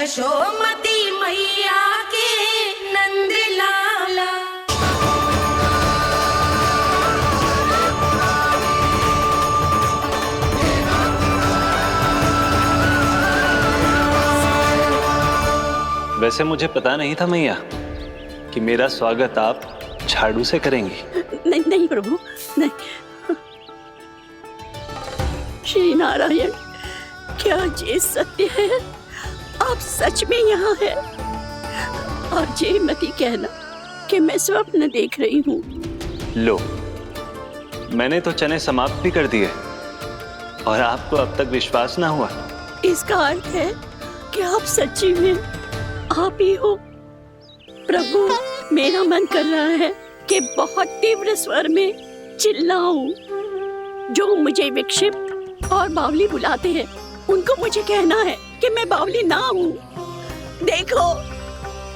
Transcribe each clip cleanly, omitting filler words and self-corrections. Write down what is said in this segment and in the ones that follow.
यशोमती मैया के नंद लाला। वैसे मुझे पता नहीं था मैया कि मेरा स्वागत आप झाड़ू से करेंगी। नहीं नहीं प्रभु, नहीं। श्री नारायण, क्या ये सत्य है? आप सच में यहाँ हैं? और ये मत ही कहना कि मैं स्वप्न देख रही हूँ। लो, मैंने तो चने समाप्त भी कर दिए और आपको अब तक विश्वास ना हुआ। इसका अर्थ है कि आप सच्ची में आप ही हो। प्रभु, मेरा मन कर रहा है कि बहुत तीव्र स्वर में चिल्लाऊं। जो मुझे विक्षिप्त और बावली बुलाते हैं उनको मुझे कहना है कि मैं बावली ना हूँ। देखो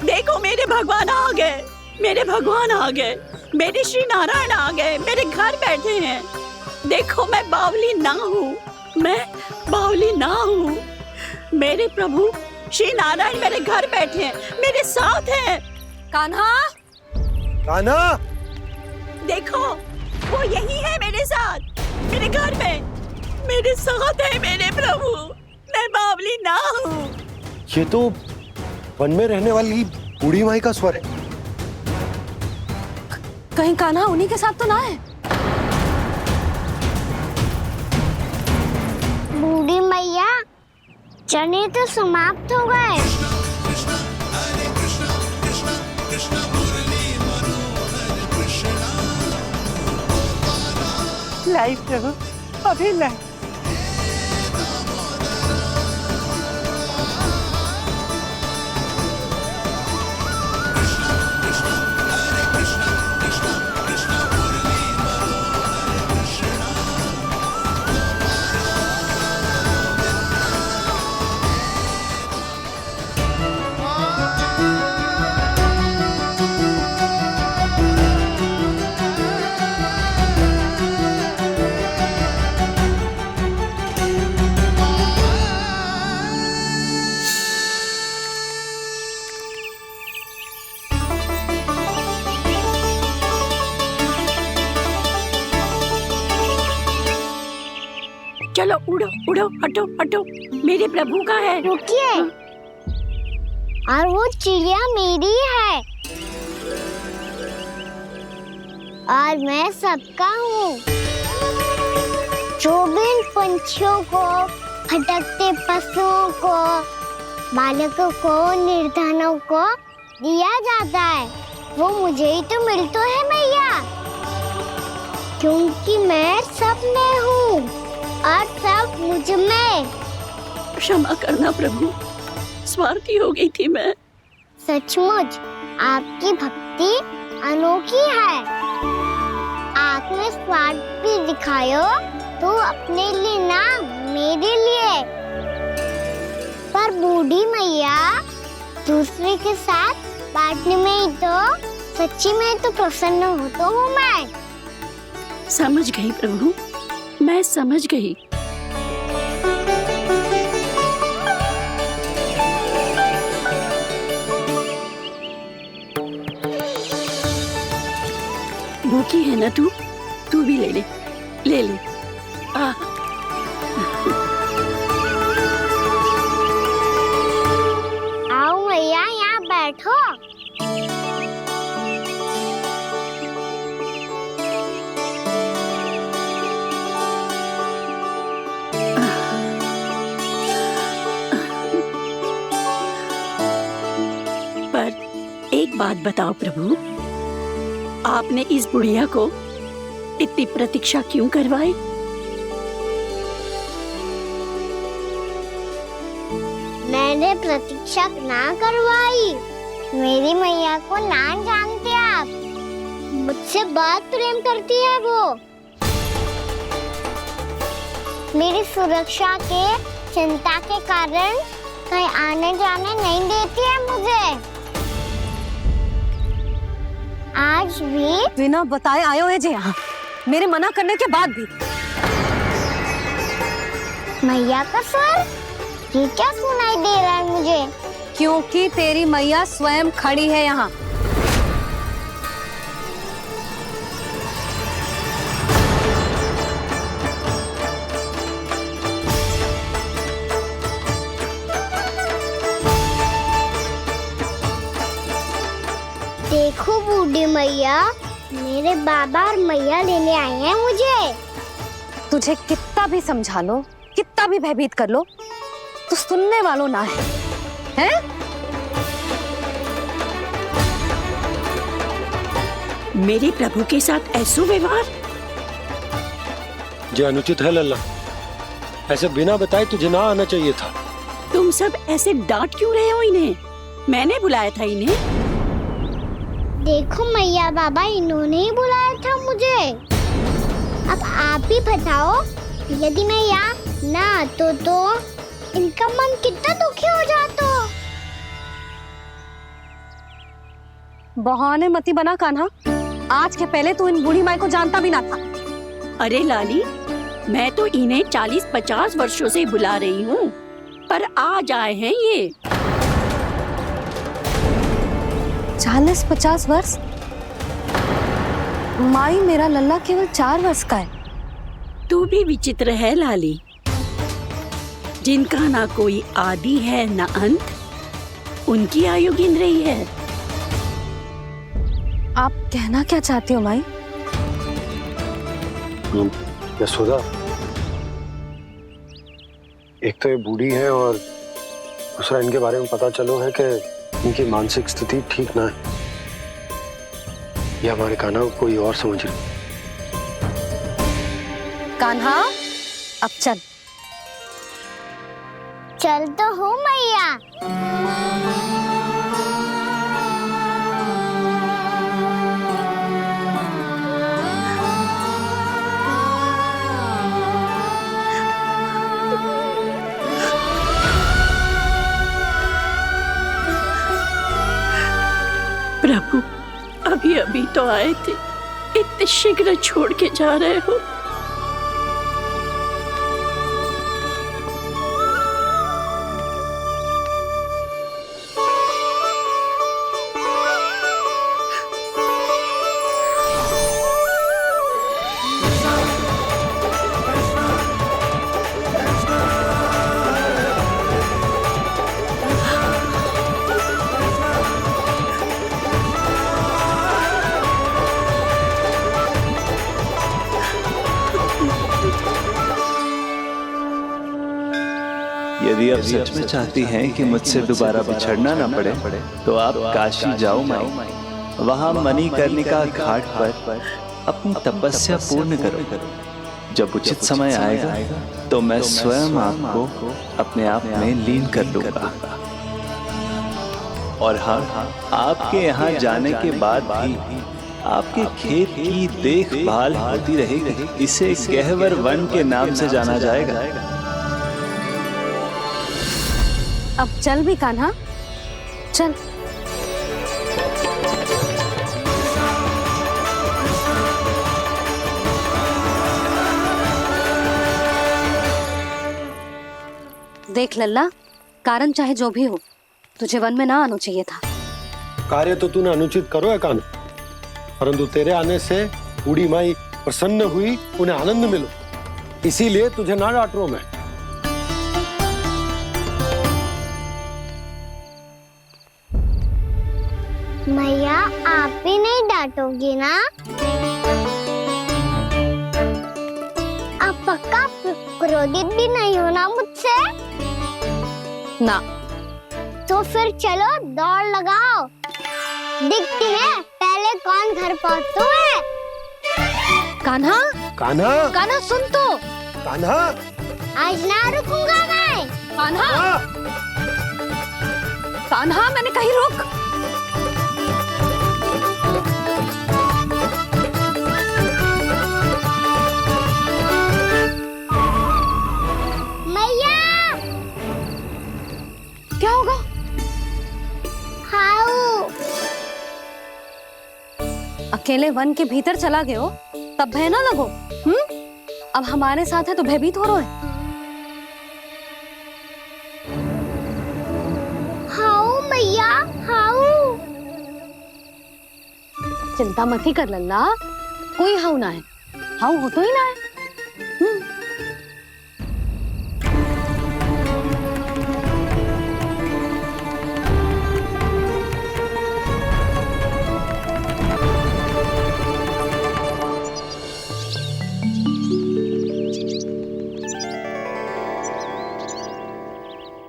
देखो, मेरे भगवान आ गए, मेरे भगवान आ गए, मेरे श्री नारायण आ गए, मेरे घर बैठे हैं। देखो, मैं बावली ना हूँ, मैं बावली ना हूँ। मेरे प्रभु श्री नारायण मेरे घर बैठे हैं, मेरे साथ हैं। कान्हा, कान्हा, देखो, वो यही है मेरे साथ, मेरे घर में, मेरे साथ है मेरे प्रभु। मैं बावली ना हूँ। ये तो वन में रहने वाली बूढ़ी माई का स्वर है। कहीं कान्हा उन्हीं के साथ तो ना है? बूढ़ी मैया, चने तो समाप्त हो गए। लाई प्रभु, अभी लाई। चलो उड़ो उड़ो, हटो हटो, मेरे प्रभु का है। रुकिए, और वो चिड़िया मेरी है और मैं सबका हूँ। जो भी इन पंछियों को, भटकते पशुओं को, बालकों को, निर्धनों को दिया जाता है, वो मुझे ही तो मिलता है मैया, क्योंकि मैं सब में हूँ और सब मुझ में। क्षमा करना प्रभु, स्वार्थी हो गई थी मैं। सचमुच आपकी भक्ति अनोखी है। आपने स्वार्थ भी दिखायो तो अपने लिए ना, मेरे लिए। पर बूढ़ी मैया, दूसरे के साथ बांटने में ही तो सच्ची में तो प्रसन्न होता हूँ मैं। समझ गई प्रभु, मैं समझ गई। भूखी है ना तू भी ले ले, ले ले। आओ मैया, यहाँ बैठो। एक बात बताओ प्रभु, आपने इस बुढ़िया को इतनी प्रतीक्षा क्यों करवाई? मैंने प्रतीक्षा ना करवाई। मेरी मैया को ना जानते आप, मुझसे बहुत प्रेम करती है वो। मेरी सुरक्षा के चिंता के कारण कहीं आने जाने नहीं देती है मुझे। आज भी बिना बताए आयो है जे यहाँ, मेरे मना करने के बाद भी। मैया का स्वर, ये क्या सुनाई दे रहा है मुझे? क्योंकि तेरी मैया स्वयं खड़ी है यहाँ। देखो बूढ़ी मैया, मेरे बाबा और मैया लेने आए हैं मुझे। तुझे कितना भी समझा लो, कितना भी भयभीत कर लो, तो सुनने वालों ना है, हैं? मेरे प्रभु के साथ ऐसा व्यवहार जो अनुचित है लल्ला। ऐसे बिना बताए तुझे ना आना चाहिए था। तुम सब ऐसे डांट क्यों रहे हो इन्हें? मैंने बुलाया था इन्हें। देखो मैया बाबा, इन्होंने ही बुलाया था मुझे। अब आप ही बताओ, यदि मैं यहाँ ना आतो तो इनका मन कितना दुखी हो जाता। बहाने मती बना कान्हा। आज के पहले तू इन बूढ़ी माई को जानता भी ना था। अरे लाली, मैं तो इन्हें 40-50 वर्षों से बुला रही हूँ, पर आज आए हैं ये। 40-50 वर्ष? माई, मेरा लल्ला केवल 4 वर्ष का है। तू भी विचित्र है लाली, जिनका ना कोई आदि है ना अंत, उनकी आयु गिन रही है। आप कहना क्या चाहती हो माई? यशोदा, एक तो ये बूढ़ी है और दूसरा इनके बारे में पता चलो है कि इनकी मानसिक स्थिति ठीक ना है। ये हमारे कान्हा को कोई और समझ रही। कान्हा, अब चल। चल तो हूँ मैया। प्रभु, अभी अभी तो आए थे, इतने शीघ्र छोड़ के जा रहे हो। यदि आप सच में चाहती हैं कि मुझसे दोबारा बिछड़ना ना पड़े तो आप काशी जाओ माई। वहां मणिकर्णिका घाट पर अपनी तपस्या पूर्ण करो। जब उचित समय आएगा तो मैं स्वयं आपको अपने आप में लीन कर लूंगा। और हाँ, आपके यहाँ जाने के बाद भी आपके खेत की देखभाल होती रहेगी। इसे गहवर वन के नाम से जाना जाएगा। अब चल भी कान्हा, चल। देख लल्ला, कारण चाहे जो भी हो, तुझे वन में ना आना चाहिए था। कार्य तो तूने अनुचित करो है कान्हा, परंतु तेरे आने से बूढ़ी माई प्रसन्न हुई, उन्हें आनंद मिलो, इसीलिए तुझे ना डांट रहा हूं मैं। मैया, आप भी नहीं डांटोगी ना? आप पक्का क्रोधित भी नहीं हो ना मुझसे? ना। तो फिर चलो दौड़ लगाओ, दिखती है पहले कौन घर पहुंचता है। कान्हा, कान्हा, कान्हा सुन तो। कान्हा, आज ना रुकूंगा मैं। कान्हा, कान्हा, मैंने कहीं रोक। मैया, क्या होगा? हाउ अकेले वन के भीतर चला गए हो, तब भय ना लगो। अब हमारे साथ है तो भयभीत हो रहे हो। हाउ चिंता मत ही कर लल्ला, कोई हाउ ना है, हाउ हो तो ही ना है।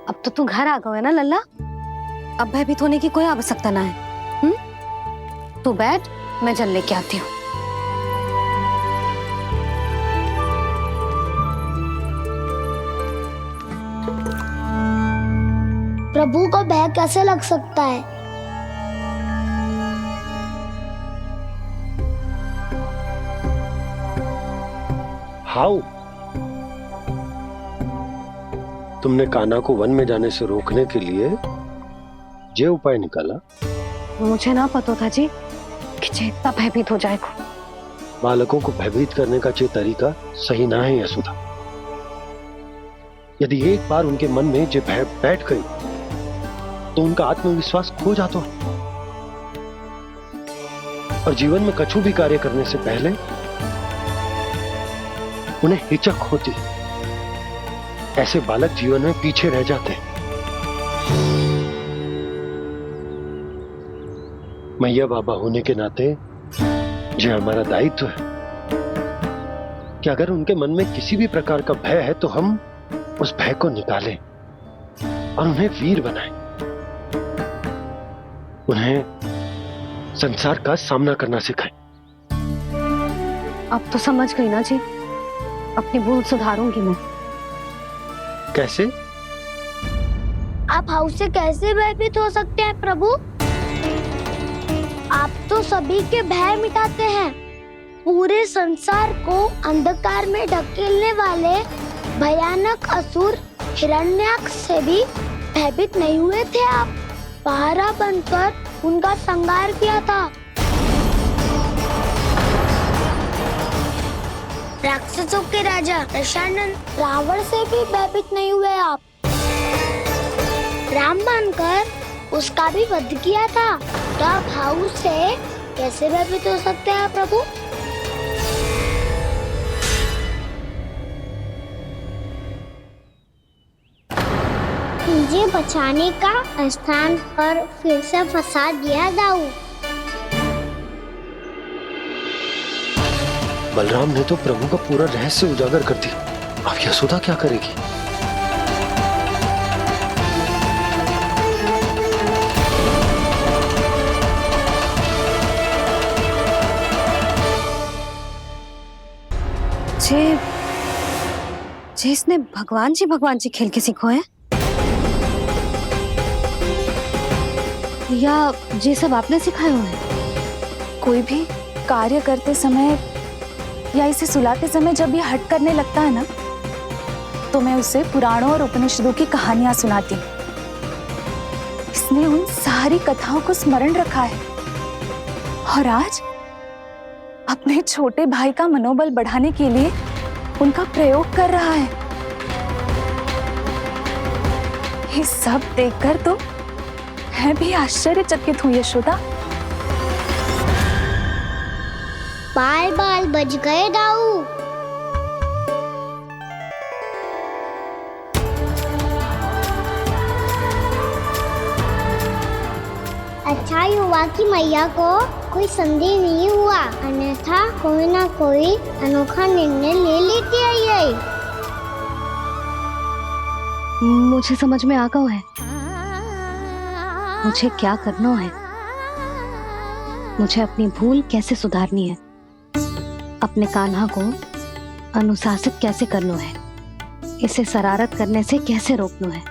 अब तो तू घर आ गया है ना लल्ला, अब भयभीत होने की कोई आवश्यकता ना है। तू बैठ, मैं जल लेके आती हूँ। प्रभु को भय कैसे लग सकता है? हाउ? तुमने कान्हा को वन में जाने से रोकने के लिए ये उपाय निकाला? मुझे ना पता था जी कि जे इतना भयभीत हो जाएगा। बालकों को भयभीत करने का ये तरीका सही ना है यशोदा। यदि एक बार उनके मन में ये भय बैठ गई तो उनका आत्मविश्वास खो जाता है और जीवन में कछु भी कार्य करने से पहले उन्हें हिचक होती। ऐसे बालक जीवन में पीछे रह जाते हैं। मैया बाबा होने के नाते यह हमारा दायित्व है कि अगर उनके मन में किसी भी प्रकार का भय है तो हम उस भय को निकालें और उन्हें वीर बनाएं, उन्हें संसार का सामना करना सिखाएं। अब तो समझ गई ना जी, अपनी भूल सुधारूंगी मैं। कैसे? आप हाउ से कैसे भयभीत हो सकते हैं प्रभु? आप तो सभी के भय मिटाते हैं। पूरे संसार को अंधकार में ढकेलने वाले भयानक असुर हिरण्याक्ष से भी भयभीत नहीं हुए थे आप। पहरा बनकर उनका संहार किया था। राक्षसों के राजा दशानन रावण से भी भयभीत नहीं हुए आप। राम बनकर उसका भी वध किया था। तो आप हाउ से कैसे भयभीत हो सकते हैं प्रभु? मुझे बचाने का स्थान पर फिर से फंसा दिया दाऊ। बलराम ने तो प्रभु का पूरा रहस्य उजागर कर दिया। अब यशोदा क्या करेगी? जे इसने भगवान जी खेल के सीखो है, या ये सब आपने सिखाए हुए हैं? कोई भी कार्य करते समय या इसे सुलाते समय जब ये हट करने लगता है ना, तो मैं उसे पुराणों और उपनिषदों की कहानियां सुनाती हूँ। इसने उन सारी कथाओं को स्मरण रखा है और आज अपने छोटे भाई का मनोबल बढ़ाने के लिए उनका प्रयोग कर रहा है। ये सब देखकर तो मैं भी आश्चर्यचकित हूँ यशोदा। बाल बाल बज गए दाऊ। अच्छा हुआ कि मैया को कोई संदेह नहीं हुआ, अन्यथा कोई ना कोई अनोखा निर्णय ले लेती है ये। मुझे समझ में आ गया है मुझे क्या करना है। मुझे अपनी भूल कैसे सुधारनी है, अपने कान्हा को अनुशासित कैसे करना है, इसे शरारत करने से कैसे रोकना है,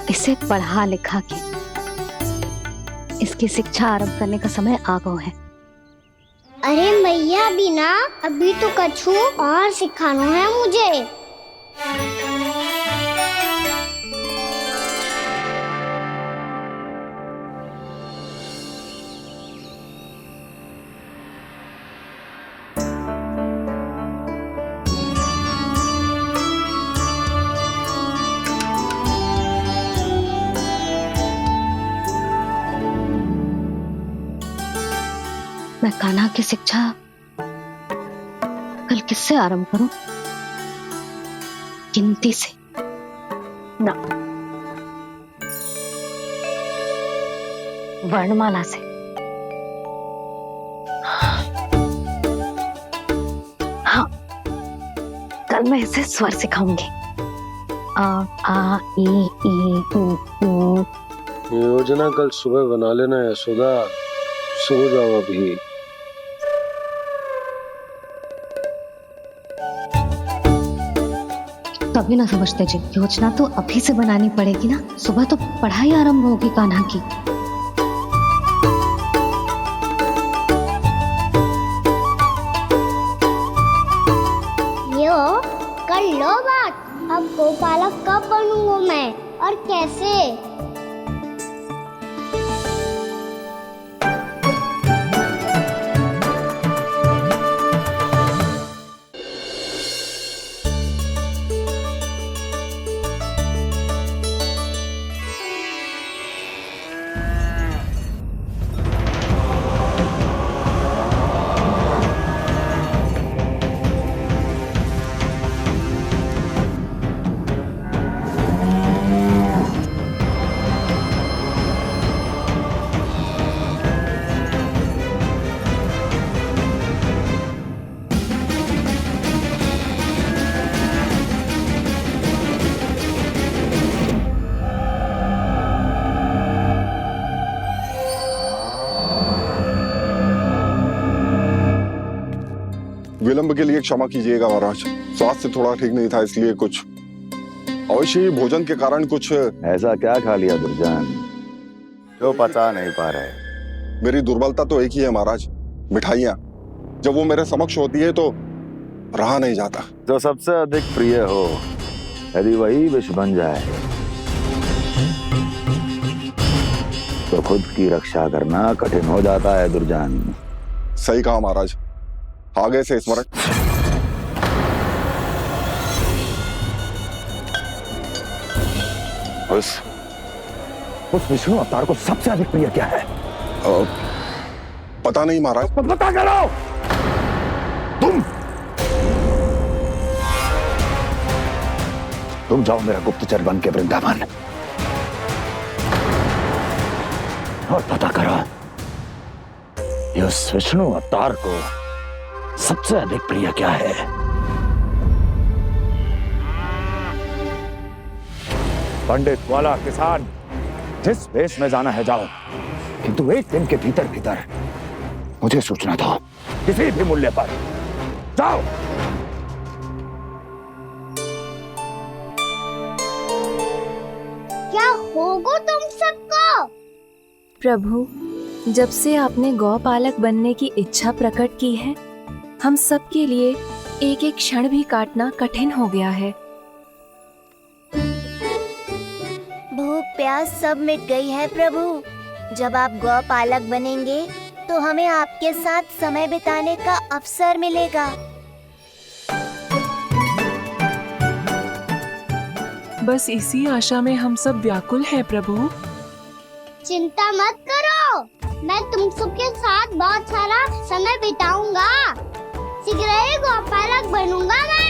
इसे पढ़ा लिखा के इसकी शिक्षा आरंभ करने का समय आ गया है। अरे मैया बिना अभी तो कछु और सिखाना है मुझे। मैं कान्हा की शिक्षा कल किससे आरंभ करूं? गिनती से ना, वर्णमाला से। हाँ, कल मैं इसे स्वर सिखाऊंगी। आ आ ई ऊ। योजना कल सुबह बना लेना यशोदा, सो जाओ अभी। तभी ना समझते जी, योजना तो अभी से बनानी पड़ेगी ना, सुबह तो पढ़ाई आरंभ होगी कान्हा की। यो कर लो बात, अब गोपालक कब बनूंगा मैं और कैसे? विलंब के लिए क्षमा कीजिएगा महाराज, स्वास्थ्य थोड़ा ठीक नहीं था इसलिए कुछ अवश्य ही भोजन के कारण कुछ। ऐसा क्या खा लिया दुर्जन जो पचा नहीं पा रहे? मेरी दुर्बलता तो एक ही है महाराज, मिठाइयाँ। जब वो मेरे समक्ष होती है तो रहा नहीं जाता। जो सबसे अधिक प्रिय हो, यदि वही विष बन जाए तो खुद की रक्षा करना कठिन हो जाता है दुर्जन। सही कहा महाराज, आगे से स्मरण। उस विष्णु अवतार को सबसे अधिक प्रिय क्या है? पता नहीं महाराज। पता करो। तुम जाओ मेरा गुप्तचर बन के वृंदावन और पता करो उस विष्णु अवतार को सबसे अधिक प्रिय क्या है। पंडित वाला किसान, जिस वेश में जाना है जाओ, किंतु एक दिन के भीतर भीतर मुझे सूचना दो, किसी भी मूल्य पर। जाओ। क्या होगा तुम सबको? प्रभु, जब से आपने गौपालक बनने की इच्छा प्रकट की है, हम सब के लिए एक एक क्षण भी काटना कठिन हो गया है। भूख प्यास सब मिट गई है प्रभु। जब आप गौपालक बनेंगे तो हमें आपके साथ समय बिताने का अवसर मिलेगा। बस इसी आशा में हम सब व्याकुल हैं प्रभु। चिंता मत करो, मैं तुम सबके साथ बहुत सारा समय बिताऊंगा। शीघ्र ही गोपालक बनूंगा मैं।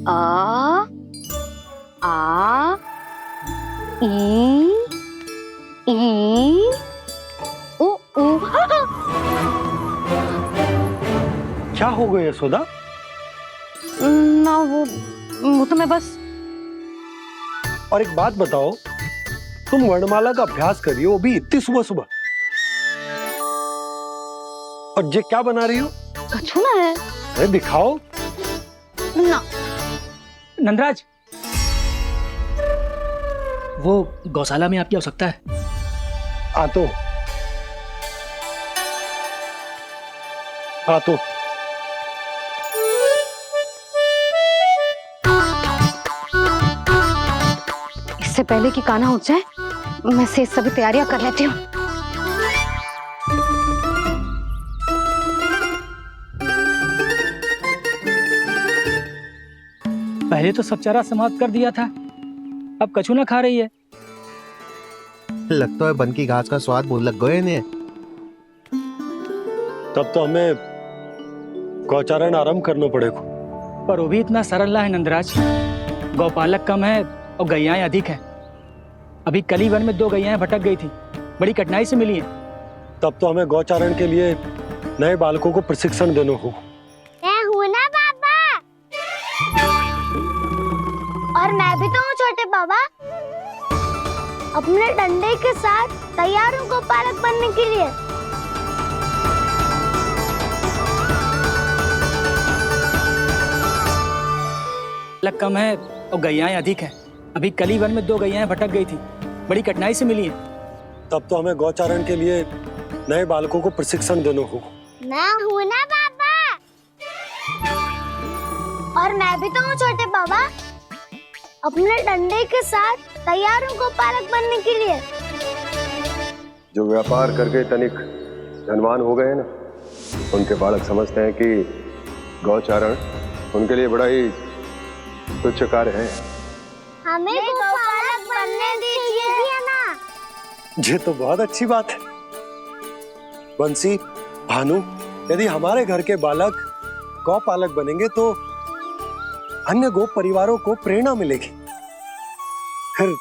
आ आ ई ओ ओ। क्या हो गया यशोदा? ना वो तो मैं बस। और एक बात बताओ, तुम वर्णमाला का अभ्यास कर रही हो, वो भी इतनी सुबह सुबह, और ये क्या बना रही हो? छूना है। अरे दिखाओ ना। नंदराज, वो गौशाला में आपकी आवश्यकता है। आ तो इससे पहले कि कान्हा उठ जाए, मैं से सभी तैयारियां कर लेती हूँ। पहले तो सब चारा समाप्त कर दिया था, अब कछु ना खा रही है। लगता है बन की घास का स्वाद भूल लग गए इन्हें। तब तो हमें गौचारण आरंभ करना पड़ेगा। पर वो भी इतना सरल है नंदराज, गौपालक कम है और गैयाएं अधिक है। अभी कली वन में 2 गैयाएं भटक गई थी, बड़ी कठिनाई से मिली है। तब तो हमें गौचारण के लिए नए बालकों को प्रशिक्षण देना होगा। मैं हूँ ना बाबा, और मैं भी तो हूँ छोटे बाबा। अपने डंडे के साथ तैयार हूँ गौपालक बनने के लिए। लग कम है और गैयाएं अधिक है। अभी कली वन में 2 गैयाएं भटक गई थी, बड़ी कठिनाई से मिली है। तब तो हमें गौचारण के लिए नए बालकों को प्रशिक्षण देना होगा। मैं हूँ ना बाबा, और मैं भी तो हूँ छोटे बाबा। अपने डंडे के साथ तैयार हूँ गौपालक बनने के लिए। जो व्यापार करके तनिक धनवान हो गए ना, उनके बालक समझते हैं कि गौचारण उनके लिए बड़ा ही तुच्छ कार्य है। हमें गौपालक बनने दीजिए ना। ये तो बहुत अच्छी बात है। बंसी, भानु, यदि हमारे घर के बालक गौपालक बनेंगे तो अन्य गोप परिवारों को प्रेरणा मिलेगी। फिर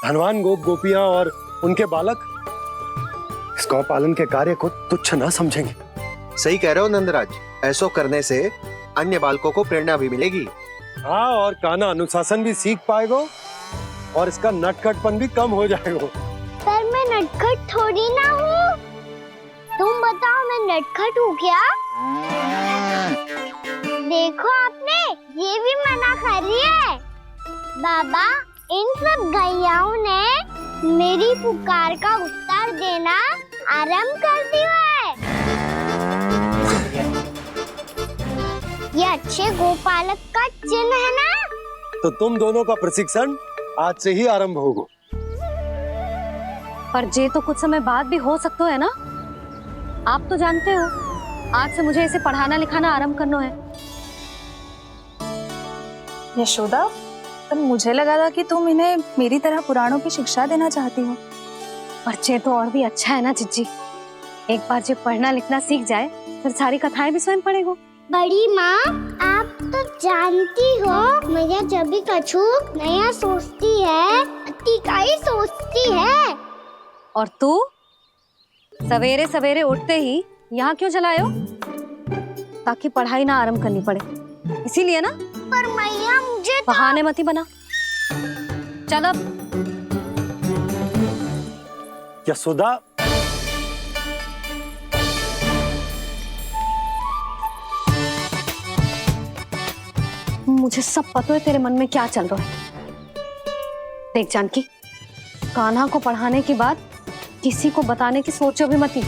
धनवान गोप गोपियां और उनके बालक इस गौपालन के कार्य को तुच्छ ना समझेंगे। सही कह रहे हो नंदराज, ऐसा करने से अन्य बालकों को प्रेरणा भी मिलेगी। हाँ, और कान्हा अनुशासन भी सीख पाएगा और इसका नटखटपन भी कम हो जाएगा। पर मैं नटखट थोड़ी ना हूँ। तुम बताओ, मैं नटखट हूँ क्या? देखो आपने ये भी मना कर रही है। बाबा, इन सब गैयाओं ने मेरी पुकार का उत्तर देना आरंभ कर दिया है। ये अच्छे गोपालक का चिन्ह है ना? तो तुम दोनों का प्रशिक्षण आज से ही आरंभ होगा। पर जे तो कुछ समय बाद भी हो सकता है ना। आप तो जानते हो, आज से मुझे इसे पढ़ाना लिखाना आरंभ करना है। यशोदा, पर मुझे लगा था कि तुम इन्हें मेरी तरह पुराणों की शिक्षा देना चाहती हो। पर जे तो और भी अच्छा है ना जिज्जी। एक बार जब पढ़ना लिखना सीख जाए फिर सारी कथाएं भी स्वयं पढ़ेगो। बड़ी माँ, आप तो जानती हो मैया जब भी कछु नया सोचती है, अतिका ही सोचती है। और तू सवेरे सवेरे उठते ही यहाँ क्यों चलाए हो? ताकि पढ़ाई ना आरंभ करनी पड़े, इसीलिए ना। पर मैया मुझे तो... बहाने मत ही बना। चल अब। यशोदा, मुझे सब पता है तेरे मन में क्या चल रहा है। देख जानकी, कान्हा को पढ़ाने के बाद किसी को बताने की सोचो भी मत ही।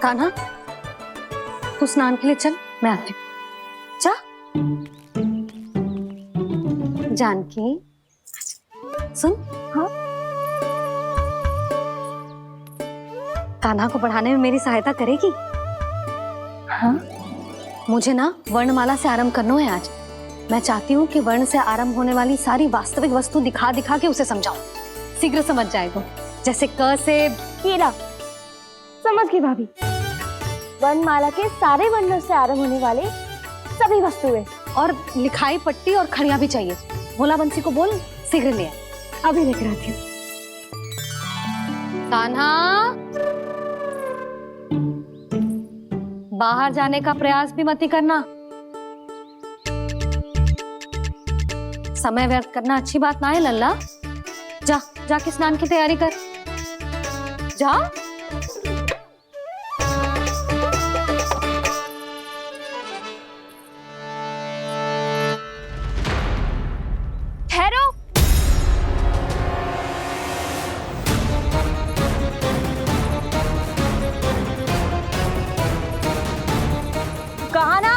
कान्हा, तू स्नान के लिए चल, मैं आती हूँ। जा। जानकी, सुन। हाँ? कान्हा को पढ़ाने में मेरी सहायता करेगी? हाँ? मुझे ना वर्णमाला से आरंभ करना है आज। मैं चाहती हूँ कि वर्ण से आरंभ होने वाली सारी वास्तविक वस्तु दिखा दिखा के उसे समझाऊं। शीघ्र समझ जाएगा। जैसे क से कीड़ा। समझ गई भाभी। वर्णमाला के सारे वर्णों से आरंभ होने वाले सभी वस्तुएं, और लिखाई पट्टी और खड़िया भी चाहिए। भोला बंसी को बोल शीघ्र ले आए। अभी लेकर आती हूँ। कान्हा, बाहर जाने का प्रयास भी मत ही करना। समय व्यर्थ करना अच्छी बात ना है लल्ला। जा, जाके स्नान की तैयारी कर। जा। ठहरो। कहा ना,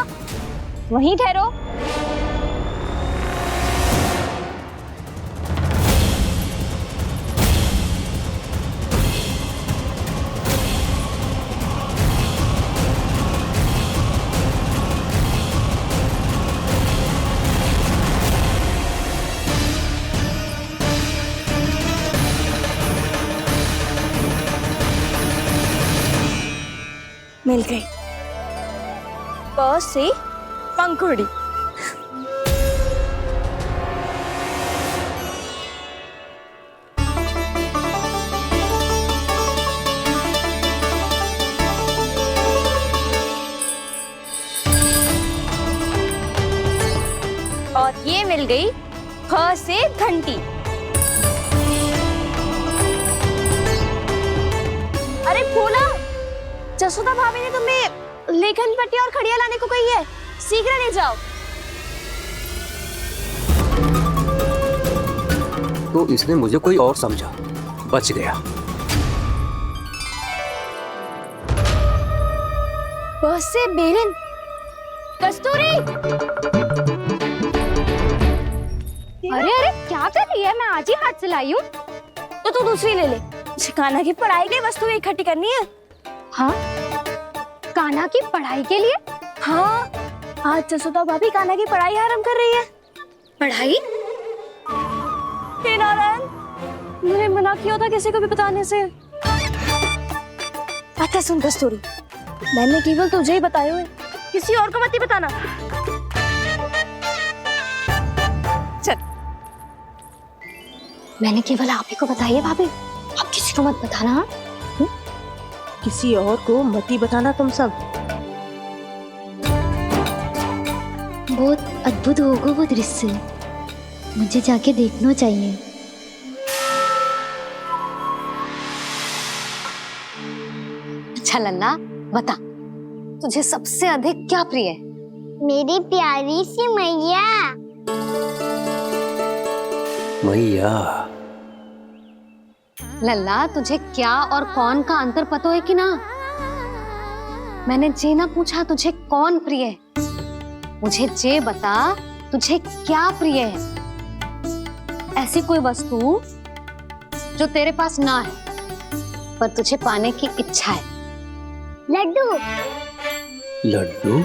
वहीं ठहरो। मिल गई। प से पंखुड़ी। और ये मिल गई ख से घंटी। अरे भोला, जसोदा भाभी ने तुम्हें लेखन पट्टी और खड़िया लाने को कही है, शीघ्र ले जाओ। तो इसने मुझे कोई और समझा, बच गया। बस से बेलन। कस्तूरी, अरे अरे क्या कर रही है? मैं आज ही हाथ से लाई हूँ। तो तू दूसरी ले ले। कान्हा की पढ़ाई के लिए वस्तु इकट्ठी करनी है। हाँ, कान्हा की पढ़ाई के लिए? हाँ, आज जसोदा भाभी कान्हा की पढ़ाई आरंभ कर रही है। पढ़ाई? हे नारायण, मैंने मना किया था किसी को भी बताने से। अच्छा सुन कस्तूरी, मैंने केवल तुझे ही बताए हुए, किसी और को मत ही बताना। चल, मैंने केवल आप ही को बताई है भाभी, आप किसी को मत बताना। किसी और को मत ही बताना तुम सब। बहुत अद्भुत होगा वो दृश्य, मुझे जाके देखना चाहिए। अच्छा लल्ला, बता तुझे सबसे अधिक क्या प्रिय है? मेरी प्यारी सी मैया। मैया, लल्ला, तुझे क्या और कौन का अंतर पता है कि ना? मैंने जे ना पूछा तुझे कौन प्रिय है, मुझे जे बता तुझे क्या प्रिय है। ऐसी कोई वस्तु जो तेरे पास ना है पर तुझे पाने की इच्छा है। लड्डू। लड्डू?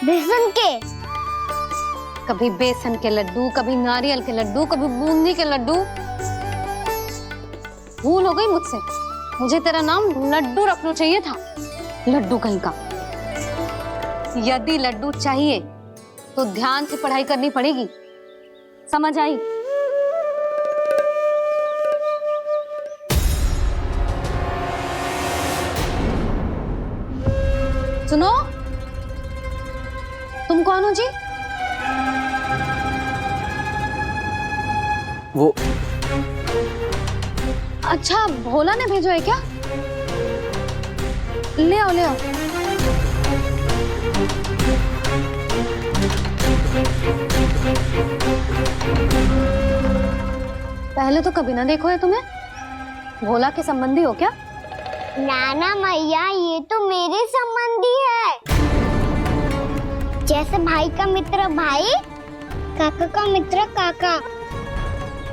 बेसन के। कभी बेसन के लड्डू, कभी नारियल के लड्डू, कभी बूंदी के लड्डू। भूल हो गई मुझसे, मुझे तेरा नाम लड्डू रखना चाहिए था। लड्डू कहीं का। यदि लड्डू चाहिए तो ध्यान से पढ़ाई करनी पड़ेगी, समझ आई? सुनो, तुम कौन हो जी? वो अच्छा, भोला ने भेजो है क्या? ले आओ, ले आओ। पहले तो कभी ना देखो है तुम्हें। भोला के संबंधी हो क्या? नाना मैया, ये तो मेरे संबंधी है। जैसे भाई का मित्र भाई, काका का मित्र काका,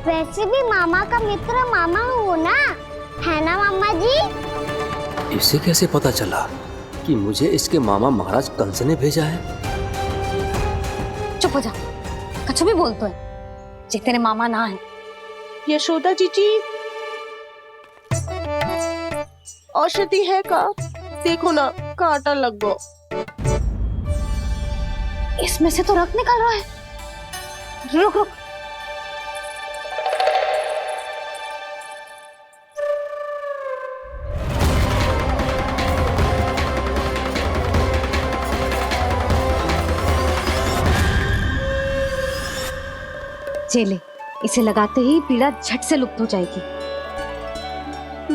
वैसे भी मामा का मित्र मामा हो ना, है ना मामा जी? इसे कैसे पता चला कि मुझे इसके मामा महाराज कंस ने भेजा है? चुप हो जा, कछु भी बोलते है जे तेरे मामा ना है। यशोदा जीजी, औषधि है का? देखो ना, कांटा लग गो। इसमें से तो रक्त निकल रहा है। रुक रुक, चले, इसे लगाते ही पीड़ा झट से लुप्त हो जाएगी।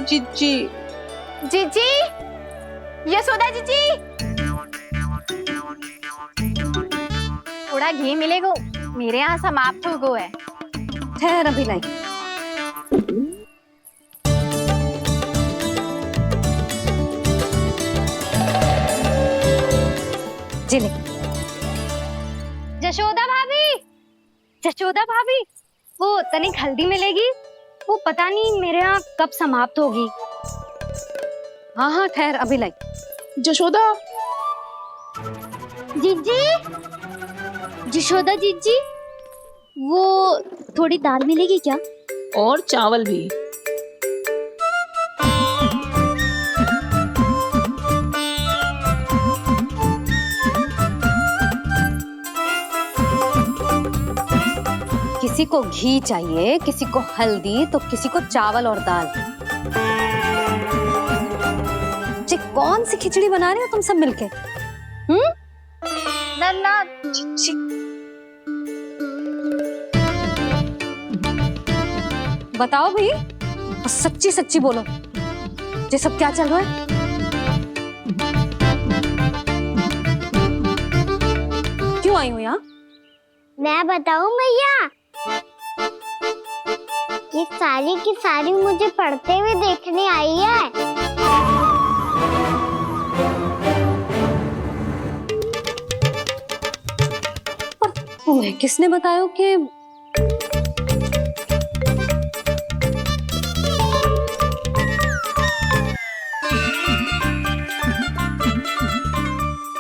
जीजी, जीजी, यशोदा जीजी, थोड़ा घी मिलेगा? मेरे यहाँ समाप्त हो गया है। ठहर, अभी लाई। चले। जशोदा भाभी, जशोदा भाभी, वो तनिक हल्दी मिलेगी? वो पता नहीं मेरे यहाँ कब समाप्त होगी। हाँ हाँ, ठहर, अभी लाई। जशोदा, जीजी, जशोदा जीजी, वो थोड़ी दाल मिलेगी क्या? और चावल भी। किसी को घी चाहिए, किसी को हल्दी, तो किसी को चावल और दाल। जी कौन सी खिचड़ी बना रहे हो तुम सब मिलके? नन्ना बताओ भाई, सच्ची सच्ची बोलो, ये सब क्या चल रहा है? क्यों आई हो यहाँ? मैं बताऊं भैया, ये सारी की सारी मुझे पढ़ते हुए देखने आई है। तुम्हें किसने बताया कि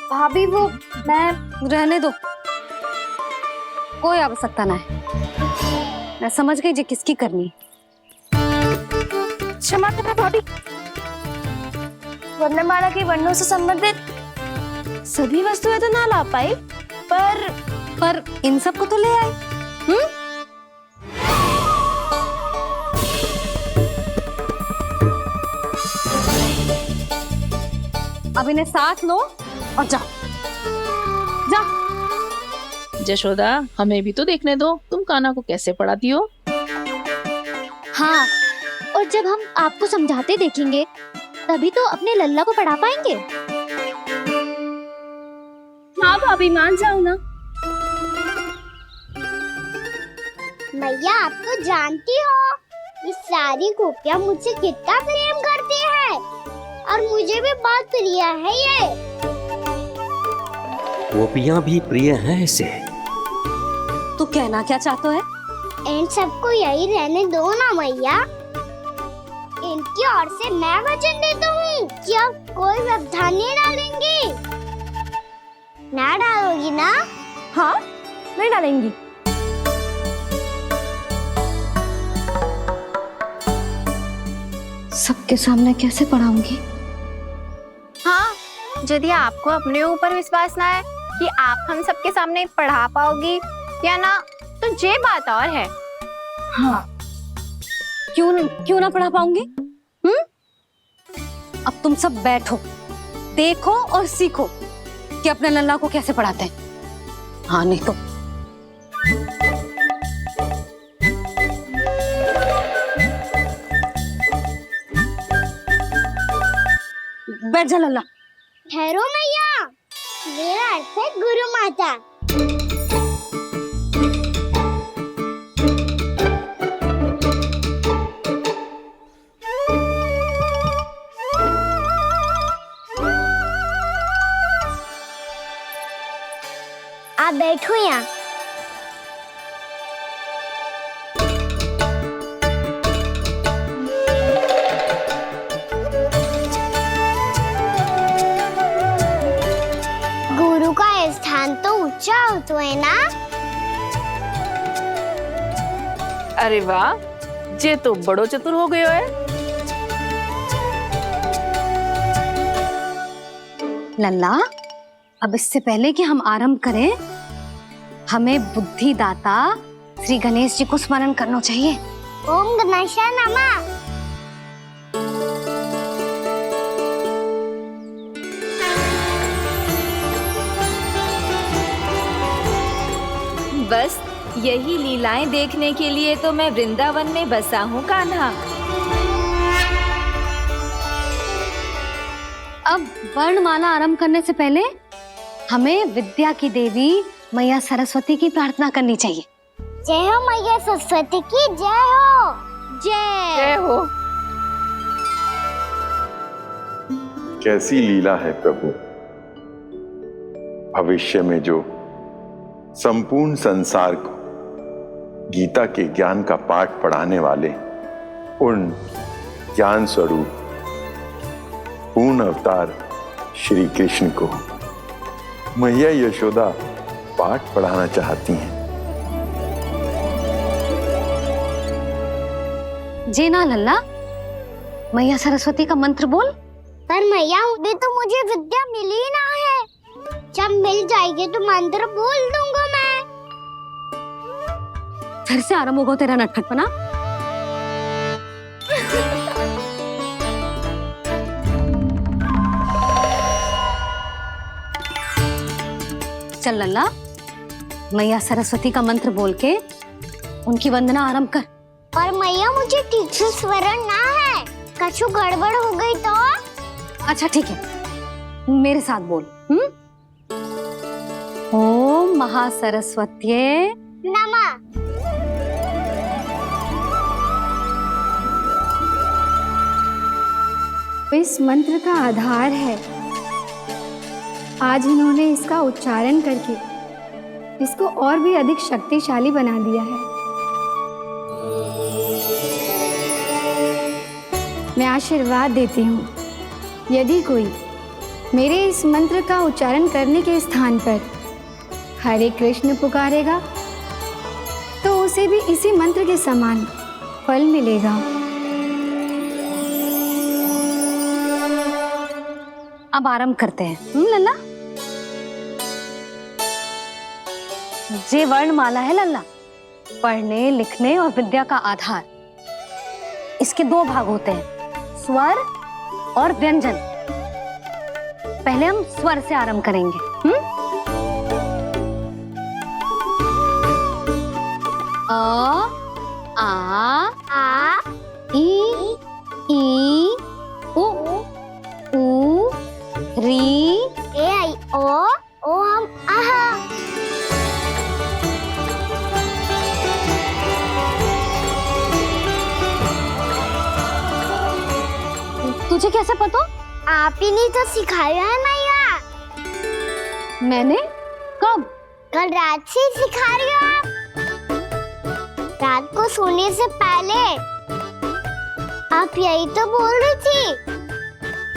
भाभी वो मैं रहने दो, कोई आवश्यकता ना है। मैं समझ गई जी किसकी करनी। क्षमा करना भाभी, वर्णमाला के वर्णों से संबंधित सभी वस्तुएं तो ना ला पाई, पर इन सब को तो ले आए। अब इन्हें साथ लो और जाओ। जशोदा, हमें भी तो देखने दो तुम कान्हा को कैसे पढ़ाती हो। हाँ, और जब हम आपको समझाते देखेंगे तभी तो अपने लल्ला को पढ़ा पाएंगे। हाँ भाभी, मान जाओ ना। मैया, आप तो जानती हो ये सारी गोपियाँ मुझसे कितना प्रेम करती है, और मुझे भी बहुत प्रिय है ये। गोपियाँ भी प्रिय हैं इसे। तू कहना क्या चाहता है? इन सबको यही रहने दो ना मैया। इनकी ओर से मैं वचन देता हूँ कि अब कोई व्यवधान नहीं डालेंगी। ना डालोगी ना? हाँ, नहीं डालेंगी। सबके सामने कैसे पढ़ाऊंगी? हाँ, यदि आपको अपने ऊपर विश्वास ना है कि आप हम सबके सामने पढ़ा पाओगी या ना, तो ये बात और है। हाँ, क्यों ना पढ़ा पाऊंगी? अब तुम सब बैठो, देखो और सीखो कि अपने लल्ला को कैसे पढ़ाते हैं। हाँ, नहीं तो बैठ जा लल्ला। ठहरो मैया, मेरा अर्थ है गुरु माता। आप बैठो यहाँ। गुरु का स्थान तो ऊंचा होता है ना? अरे वाह, जे तो बड़ो चतुर हो गयो है। लल्ला, अब इससे पहले कि हम आरंभ करें, हमें बुद्धिदाता श्री गणेश जी को स्मरण करना चाहिए। ओम गणेशाय नमः। बस यही लीलाएं देखने के लिए तो मैं वृंदावन में बसा हूँ कान्हा। अब वर्णमाला आरंभ करने से पहले हमें विद्या की देवी मैया सरस्वती की प्रार्थना करनी चाहिए। जय हो मैया सरस्वती की, जय हो। जय हो। कैसी लीला है प्रभु। भविष्य में जो संपूर्ण संसार को गीता के ज्ञान का पाठ पढ़ाने वाले उन ज्ञान स्वरूप पूर्ण अवतार श्री कृष्ण को मैया यशोदा पाठ पढ़ाना चाहती हैं। जी ना लल्ला, मैया सरस्वती का मंत्र बोल। पर मैया, अभी तो मुझे विद्या मिली ना है। जब मिल जाएगी तो मंत्र बोल दूंगा मैं। फिर से आरंभ होगा तेरा नटखटपना। चल लल्ला, मैया सरस्वती का मंत्र बोल के उनकी वंदना आरंभ कर। पर मैया मुझे ठीक से स्मरण ना है, कछु गड़बड़ हो गई तो? अच्छा ठीक है, मेरे साथ बोल। ओम महासरस्वत्ये नमः। इस मंत्र का आधार है। आज इन्होंने इसका उच्चारण करके इसको और भी अधिक शक्तिशाली बना दिया है। मैं आशीर्वाद देती हूँ, यदि कोई मेरे इस मंत्र का उच्चारण करने के स्थान पर हरे कृष्ण पुकारेगा तो उसे भी इसी मंत्र के समान फल मिलेगा। अब आरंभ करते हैं। लल्ला, जे वर्णमाला है लल्ला, पढ़ने लिखने और विद्या का आधार। इसके दो भाग होते हैं, स्वर और व्यंजन। पहले हम स्वर से आरंभ करेंगे। अ, आ, ई, उ, री, ए आई ओ हम आहा। तुझे कैसे पता? आप ही ने तो सिखाया है मैया। मैंने? कब? कल रात से सिखा रही हो आप। रात को सोने से पहले आप यही तो बोल रही थी।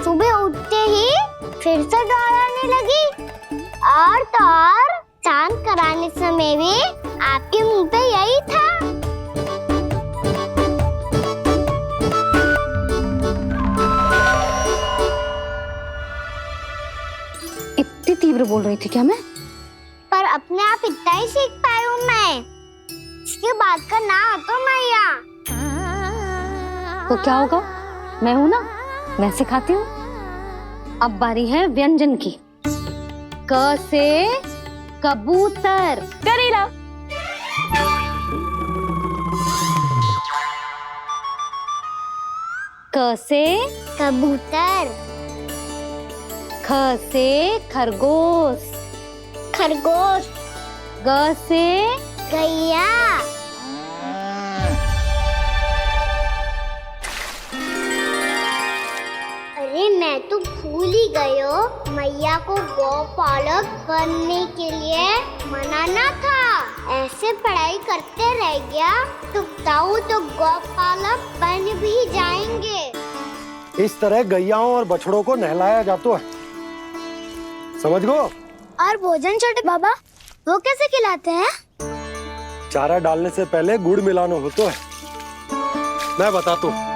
सुबह उठते ही फिर से दोहराने लगी, और तो और चांद कराने समय भी आपके मुंह पे यही था। इतनी तीव्र बोल रही थी क्या मैं? पर अपने आप इतना ही सीख पाई हूँ मैं। इसके बाद का ना तो मैया। तो क्या होगा? मैं हूं ना, मैं सिखाती हूँ। अब बारी है व्यंजन की। क से कबूतर। करेला। क से कबूतर। ख से खरगोश। खरगोश। ग से गैया। अरे मैं तो भूल ही गई हूँ, मैया को गौपालक बनने के लिए मनाना था। ऐसे पढ़ाई करते रह गया तो ताऊ तो गौपालक बन भी जाएंगे। इस तरह गैयाओं और बछड़ों को नहलाया जाता है, समझ गो? और भोजन छोटे बाबा, वो कैसे खिलाते हैं? चारा डालने से पहले गुड़ मिलाना होता है। मैं बताता हूँ।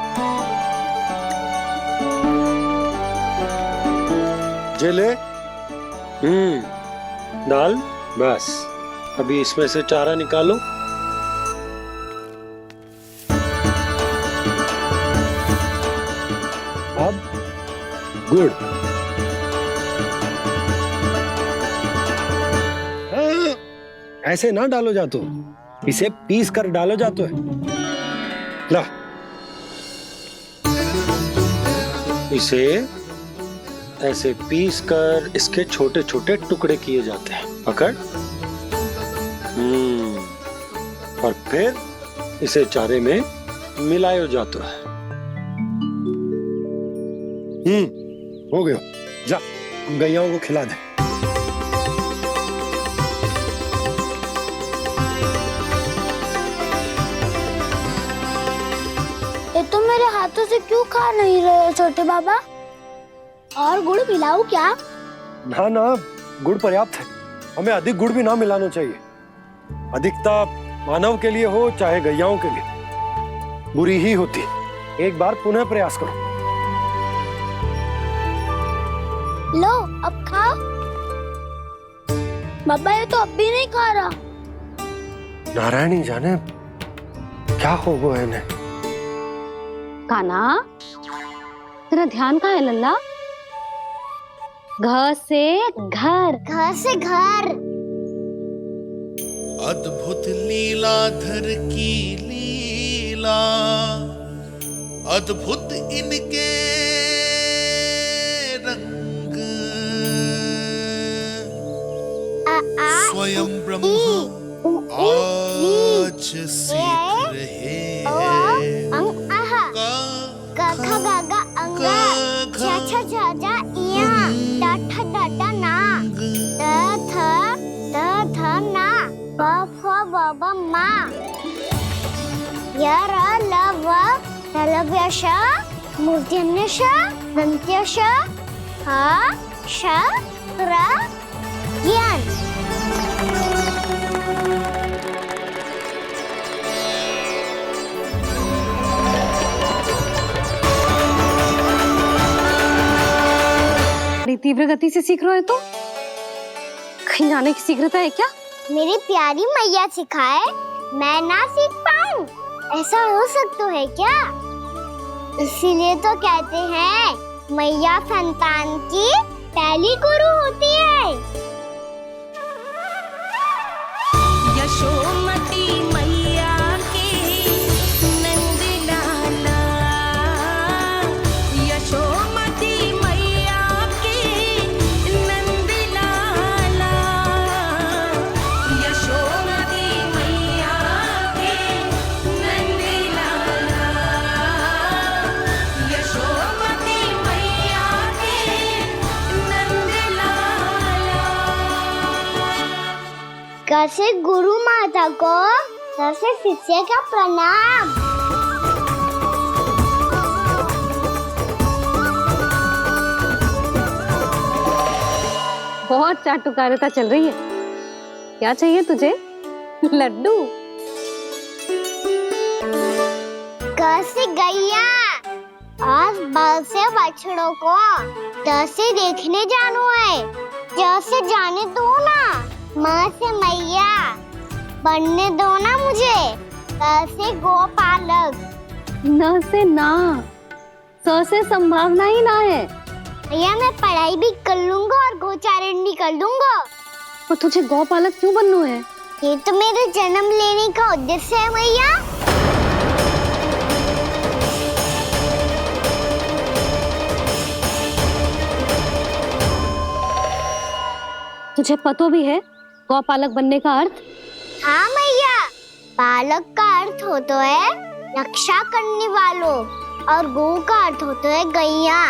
जे ले, डाल, बस। अभी इसमें से चारा निकालो। अब गुड़। ऐसे ना डालो जातो, इसे पीस कर डालो जातो है। ला, इसे ऐसे पीस कर इसके छोटे छोटे टुकड़े किए जाते हैं। पकड़। और फिर इसे चारे में मिलाया जाता है। हो गया। जा, गैयाओं को खिला दे। ये तो मेरे हाथों से क्यों खा नहीं रहे हो छोटे बाबा? और गुड़ मिलाऊं क्या? ना ना, गुड़ पर्याप्त है। हमें अधिक गुड़ भी ना मिलाना चाहिए। अधिकता मानव के लिए हो चाहे गैयाओं के लिए बुरी ही होती। एक बार पुनः प्रयास करो। लो, अब खाओ। बाबा ये तो अब भी नहीं खा रहा। नारायणी जाने क्या हो गया है इन्हें? कान्हा, तेरा ध्यान कहाँ है लल्ला? घर से घर, घर से घर। अद्भुत लीलाधर की लीला, अद्भुत इनके रंग, स्वयं ब्रह्मा आज सीख रहे हैं। गा गा गा अंगा, छा छा छा छा इया, डा ठा डा डा ना, दा थ ना, ब फ ब ब मा, य र ल व लव्य श, मूर्धन्य श, दन्त्य श, ह श र ज्ञान। बड़ी तीव्र गति से सीख रहे हो तो कहीं जाने की शीघ्रता है क्या? मेरी प्यारी मैया सिखाए, मैं ना सीख पाऊं, ऐसा हो सकता है क्या? इसीलिए तो कहते हैं मैया संतान की पहली गुरु होती है। यशोमती मैया की नंद लाला, यशोमती मैया की नंद लाला, यशोमती मैया की नंद लाला, यशोमती मैया की नंद लाला। कैसे गुरु माता को, कैसे शिष्य का प्रणाम। बहुत चाटुकारिता चल रही है। क्या चाहिए तुझे? लड्डू? कैसे गैया आज बल से बछड़ों को जैसे देखने जानो है, जैसे जाने दो ना, माँ से मैया बनने दो ना मुझे, कैसे गोपालक। न से ना, स से संभावना ही ना है। भैया मैं पढ़ाई भी कर लूंगा और गोचारण भी कर दूंगा। और तुझे गौपालक क्यों बनना है? ये तो मेरे जन्म लेने का उद्देश्य है भैया। तुझे पता भी है गौपालक बनने का अर्थ? हाँ मैया, पालक का अर्थ होता है रक्षा करने वालों, और गो का अर्थ होता है गैया।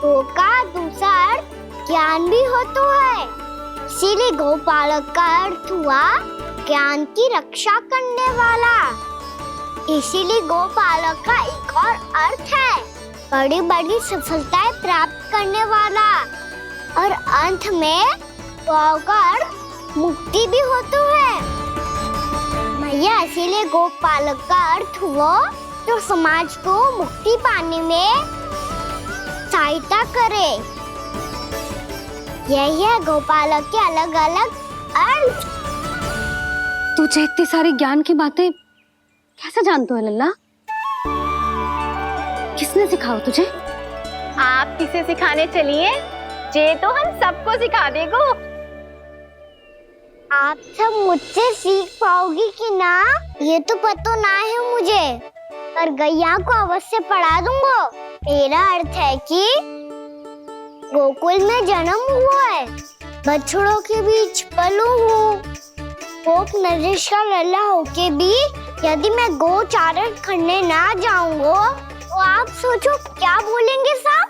गो का दूसरा अर्थ ज्ञान भी होता है, इसीलिए गोपालक का अर्थ हुआ ज्ञान की रक्षा करने वाला। इसीलिए गोपालक का एक और अर्थ है बड़ी बड़ी सफलताएं प्राप्त करने वाला, और अंत में गौ का अर्थ मुक्ति भी होता है। मैया इसीलिए गोपालक का अर्थ हुआ जो समाज को मुक्ति पाने में सहायता करे। यही है गोपालक के अलग अलग अर्थ। तुझे इतनी सारी ज्ञान की बातें कैसे जानते हो लल्ला? किसने सिखाओ तुझे? आप किसे सिखाने चलिए, जे तो हम सबको सिखा देगो। आप सब मुझसे सीख पाओगी कि ना ये तो पता ना है मुझे, पर गैया को अवश्य पढ़ा दूंगा। मेरा अर्थ है कि गोकुल में जन्म हुआ है, बछड़ों के बीच पलू हूँ, गोप नरेश का लल्ला होके भी यदि मैं गोचारण करने ना जाऊंगा तो आप सोचो क्या बोलेंगे साहब?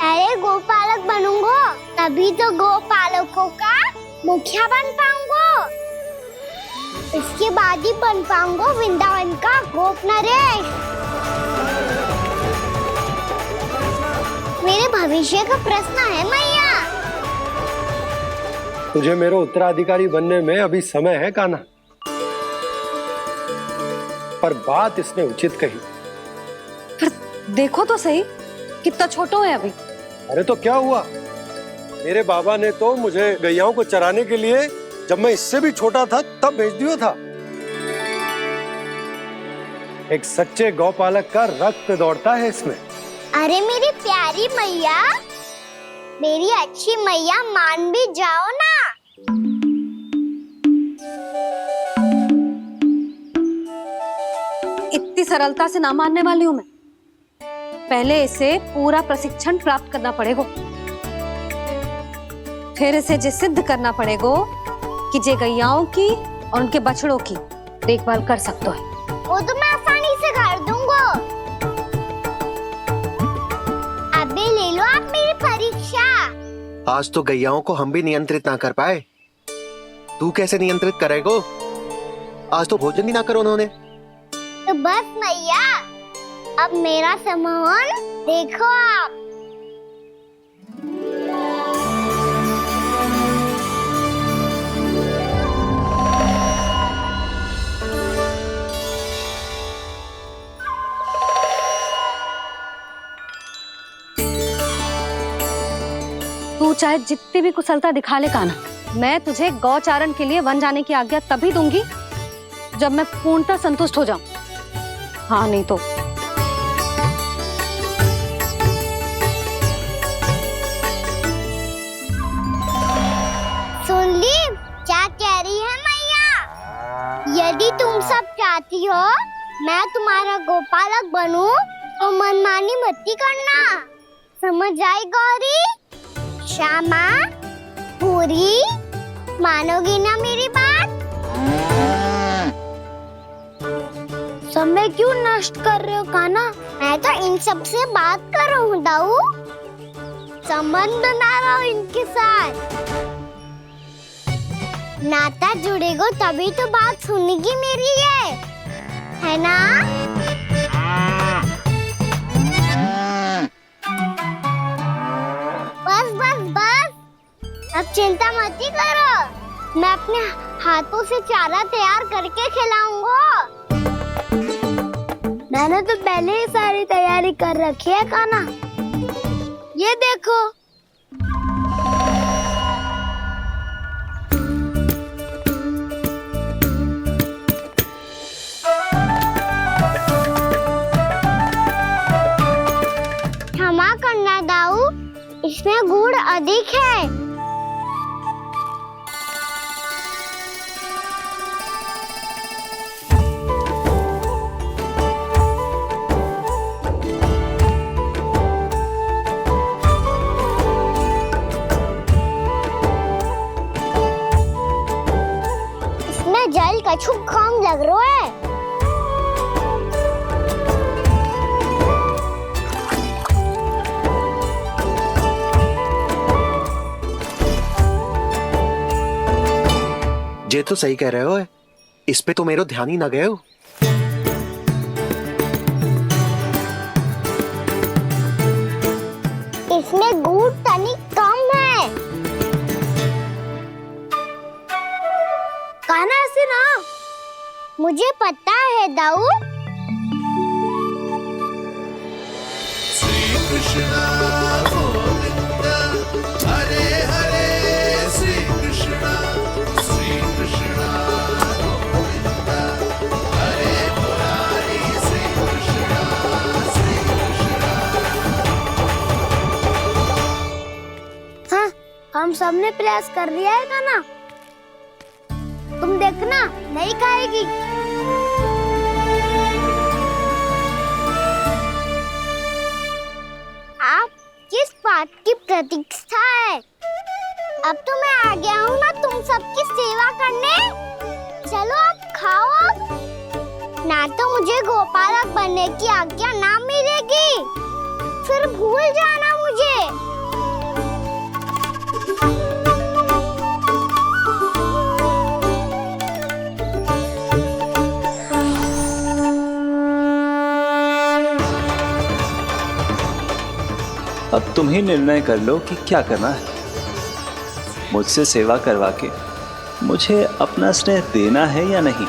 अरे गोपालक बनूंगा तभी तो गोपालकों का मुखिया बन पाऊंगा, इसके बाद ही बन पाऊंगा वृंदावन का गोप नरेश। मेरे भविष्य का प्रश्न है मैया। तुझे मेरा उत्तराधिकारी बनने में अभी समय है कान्हा, पर बात इसने उचित कही। देखो तो सही कितना छोटो है अभी। अरे तो क्या हुआ, मेरे बाबा ने तो मुझे गैयाओं को चराने के लिए जब मैं इससे भी छोटा था तब भेज दिया था। एक सच्चे गौपालक का रक्त दौड़ता है इसमें। अरे मेरी प्यारी मैया, मेरी अच्छी मैया, मान भी जाओ ना। इतनी सरलता से ना मानने वाली हूं मैं। पहले इसे पूरा प्रशिक्षण प्राप्त करना पड़ेगा, फिर इसे जे सिद्ध करना पड़ेगा कि जे गैयाओं की और उनके बछड़ों की देखभाल कर सकते है। वो तो मैं आसानी से कर दूंगा। अबे ले लो आप मेरी परीक्षा। आज तो गैयाओं को हम भी नियंत्रित ना कर पाए, तू कैसे नियंत्रित करेगो? आज तो भोजन ही ना करो उन्होंने। तो बस मैया, अब मेरा सम्मान देखो आप। तू चाहे जितनी भी कुशलता दिखा ले कान्हा, मैं तुझे गौचारण के लिए वन जाने की आज्ञा तभी दूंगी जब मैं पूर्णतः संतुष्ट हो जाऊं। हाँ नहीं तो सुन ली क्या कह रही है मैया? यदि तुम सब चाहती हो मैं तुम्हारा गोपालक बनूं तो मनमानी मत करना, समझ आई गौरी? श्यामा, पूरी, मानोगी ना मेरी बात? समय क्यों नष्ट कर रहे हो कान्हा? मैं तो इन सब से बात कर रहा हूँ दाऊ, संबंध बना रहा हूँ इनके साथ। नाता जुड़ेगा तभी तो बात सुनेगी मेरी है ना? बस बस बस, अब चिंता मत ही करो, मैं अपने हाथों से चारा तैयार करके खिलाऊंगा। मैंने तो पहले ही सारी तैयारी कर रखी है कान्हा, ये देखो। क्षमा करना दाऊ, इसमें गुड़ अधिक है। इसमें जल कछु कम लग रहा है। ये तो सही कह रहे हो, इस पे तो मेरो ध्यान ही ना गए हो। इसमें गुड़ तनिक कम है। कान्हा ऐसे ना, मुझे पता है दाऊ। श्री कृष्णा गोविंद हरे हरे, श्री कृष्णा गोविंद हरे मुरारी, श्री कृष्णा हाँ, हम सबने प्रयास कर लिया है कान्हा, तुम देखना नहीं खाएगी। आप किस बात की प्रतीक्षा है? अब तो मैं आ गया हूँ ना तुम सबकी सेवा करने। चलो आप खाओ अब, ना तो मुझे गोपालक बनने की आज्ञा ना मिलेगी, फिर भूल जाना मुझे। अब तुम ही निर्णय कर लो कि क्या करना है। मुझसे सेवा करवा के मुझे अपना स्नेह देना है या नहीं।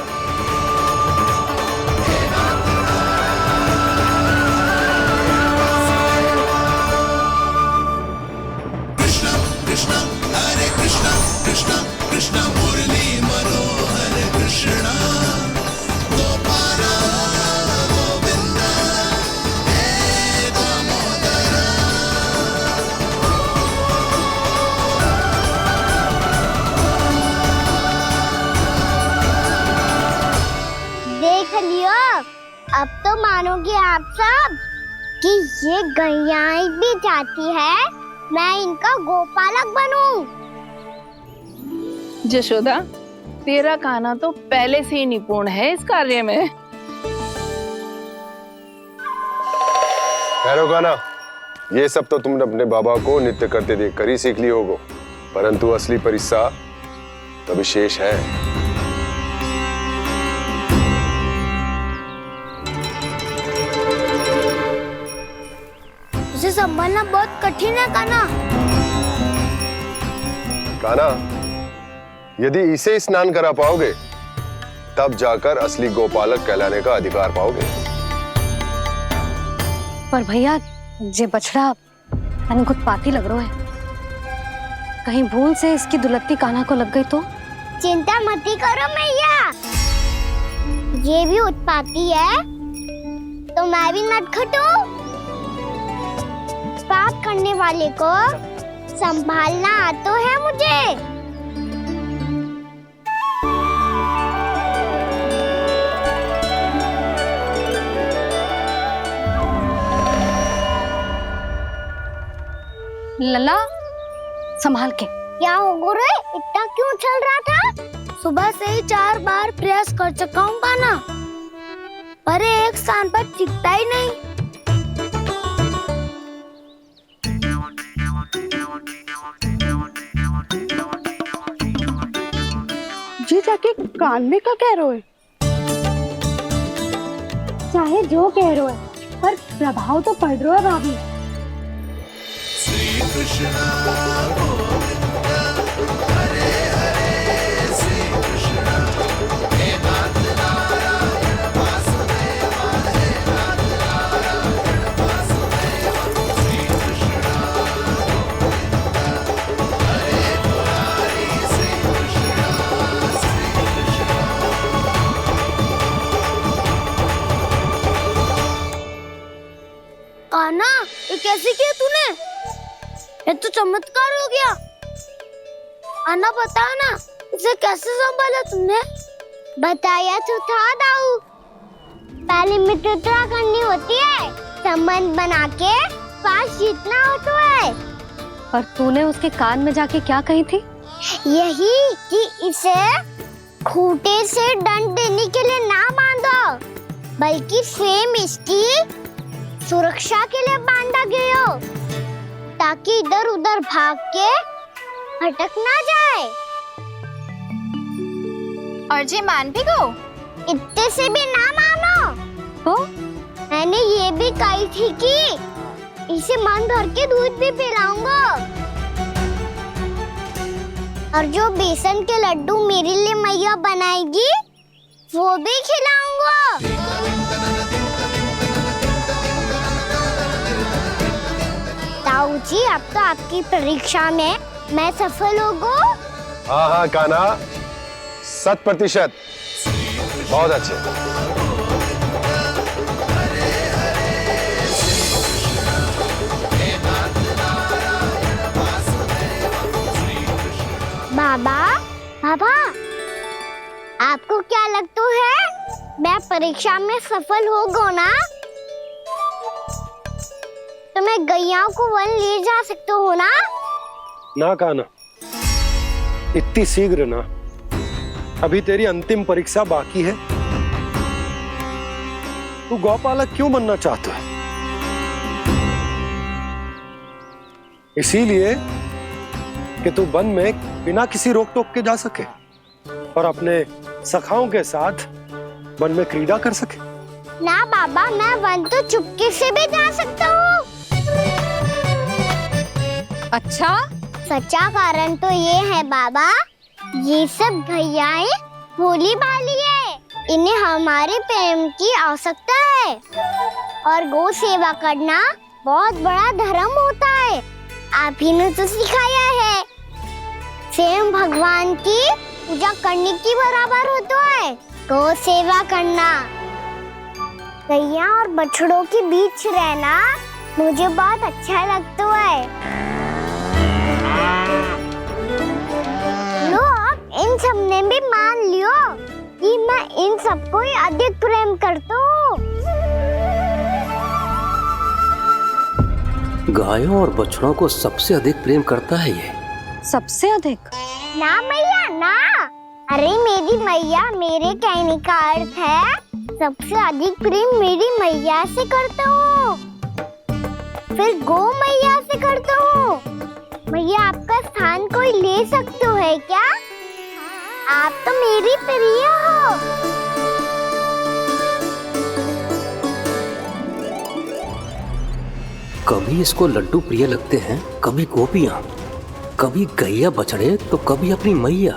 तो मानोगे आप सब कि ये गैयाएं भी चाहती है मैं इनका गोपालक बनूं। जशोदा, तेरा कान्हा तो पहले से ही निपुण है इस कार्य में। ठहरो कान्हा, ये सब तो तुमने अपने बाबा को नृत्य करते देख कर ही सीख ली होगो, परंतु असली परिस्सा तो विशेष है। इसे संभालना बहुत कठिन है कान्हा। कान्हा, यदि इसे स्नान करा पाओगे तब जाकर असली गोपालक कहलाने का अधिकार पाओगे। पर भैया, ये बछड़ा उत्पाती लग रहा है। कहीं भूल से इसकी दुलत्ती कान्हा को लग गई तो? चिंता मत करो मैया, ये भी उत्पाती है तो मैं भी नटखट हूँ। पाप करने वाले को संभालना आता है मुझे। लला, संभाल के। क्या हो गुरु, इतना क्यों चल रहा था? सुबह से ही 4 बार प्रयास कर चुका हूँ कान्हा, पर एक स्थान पर टिकता ही नहीं। जी जाके कान में का कह रहे हो? चाहे जो कह रहे हो, पर प्रभाव तो पड़ रहा है भाभी। श्री कृष्ण गोविंद हरे हरे श्री कृष्ण हे नाथ नारायण वासुदेव हे नाथ नारायण वासुदेव श्री कृष्ण गोविंद हरे मुरारी श्री कृष्ण कान्हा, ये कैसे किया तूने? ये तो चमत्कार हो गया। अन्ना बताओ ना, इसे कैसे संभाला तुमने? बताया तो था दाऊ। पहले मित्रता करनी होती है, संबंध बना के पास जीतना होता है। पर तूने उसके कान में जाके क्या कही थी? यही कि इसे खूंटे से दंड देने के लिए ना बांधो, बल्कि स्वयं इसकी सुरक्षा के लिए बांधा गया हो, ताकि इधर उधर भाग के भटक ना जाए। और जी मान भी गो? इतने से भी ना मानो। तो मैंने ये भी कही थी कि इसे मन भर के दूध भी पिलाऊंगा, और जो बेसन के लड्डू मेरे लिए मैया बनाएगी वो भी खिलाऊंगा। ताऊ जी, अब तो आपकी परीक्षा में मैं सफल होगा। हाँ हाँ कान्हा, 100%। बहुत अच्छे। बाबा, बाबा, आपको क्या लगता है मैं परीक्षा में सफल होगा ना? तो मैं गैयाओं को वन ले जा सकता हूँ ना? ना कान्हा, इतनी शीघ्र ना। अभी तेरी अंतिम परीक्षा बाकी है। तू गौपालक क्यों बनना चाहता है? इसीलिए कि तू वन में बिना किसी रोक टोक के जा सके और अपने सखाओं के साथ वन में क्रीड़ा कर सके। ना बाबा, मैं वन तो चुपके से भी जा सकता हूँ। अच्छा? सच्चा कारण तो ये है बाबा, ये सब गैयाएं भोली भाली है, इन्हें हमारे प्रेम की आवश्यकता है, और गौ सेवा करना बहुत बड़ा धर्म होता है। आप ही ने तो सिखाया है, स्वयं भगवान की पूजा करने की बराबर होता है गौ सेवा करना। गैया और बछड़ों के बीच रहना मुझे बहुत अच्छा लगता है। लो, अब इन सब ने भी मान लियो कि मैं इन सबको ही अधिक प्रेम करता हूँ। गायों और बछड़ों को सबसे अधिक प्रेम करता है ये। सबसे अधिक? ना मैया ना, अरे मेरी मैया, मेरे कहने का अर्थ है सबसे अधिक प्रेम मेरी मैया से करता हूँ, फिर गौ मैया से करता हूँ। मैया आपका स्थान कोई ले सकते हो है क्या? आप तो मेरी प्रिय हो। कभी इसको लड्डू प्रिय लगते हैं, कभी गोपियां, कभी गैया बछड़े, तो कभी अपनी मैया।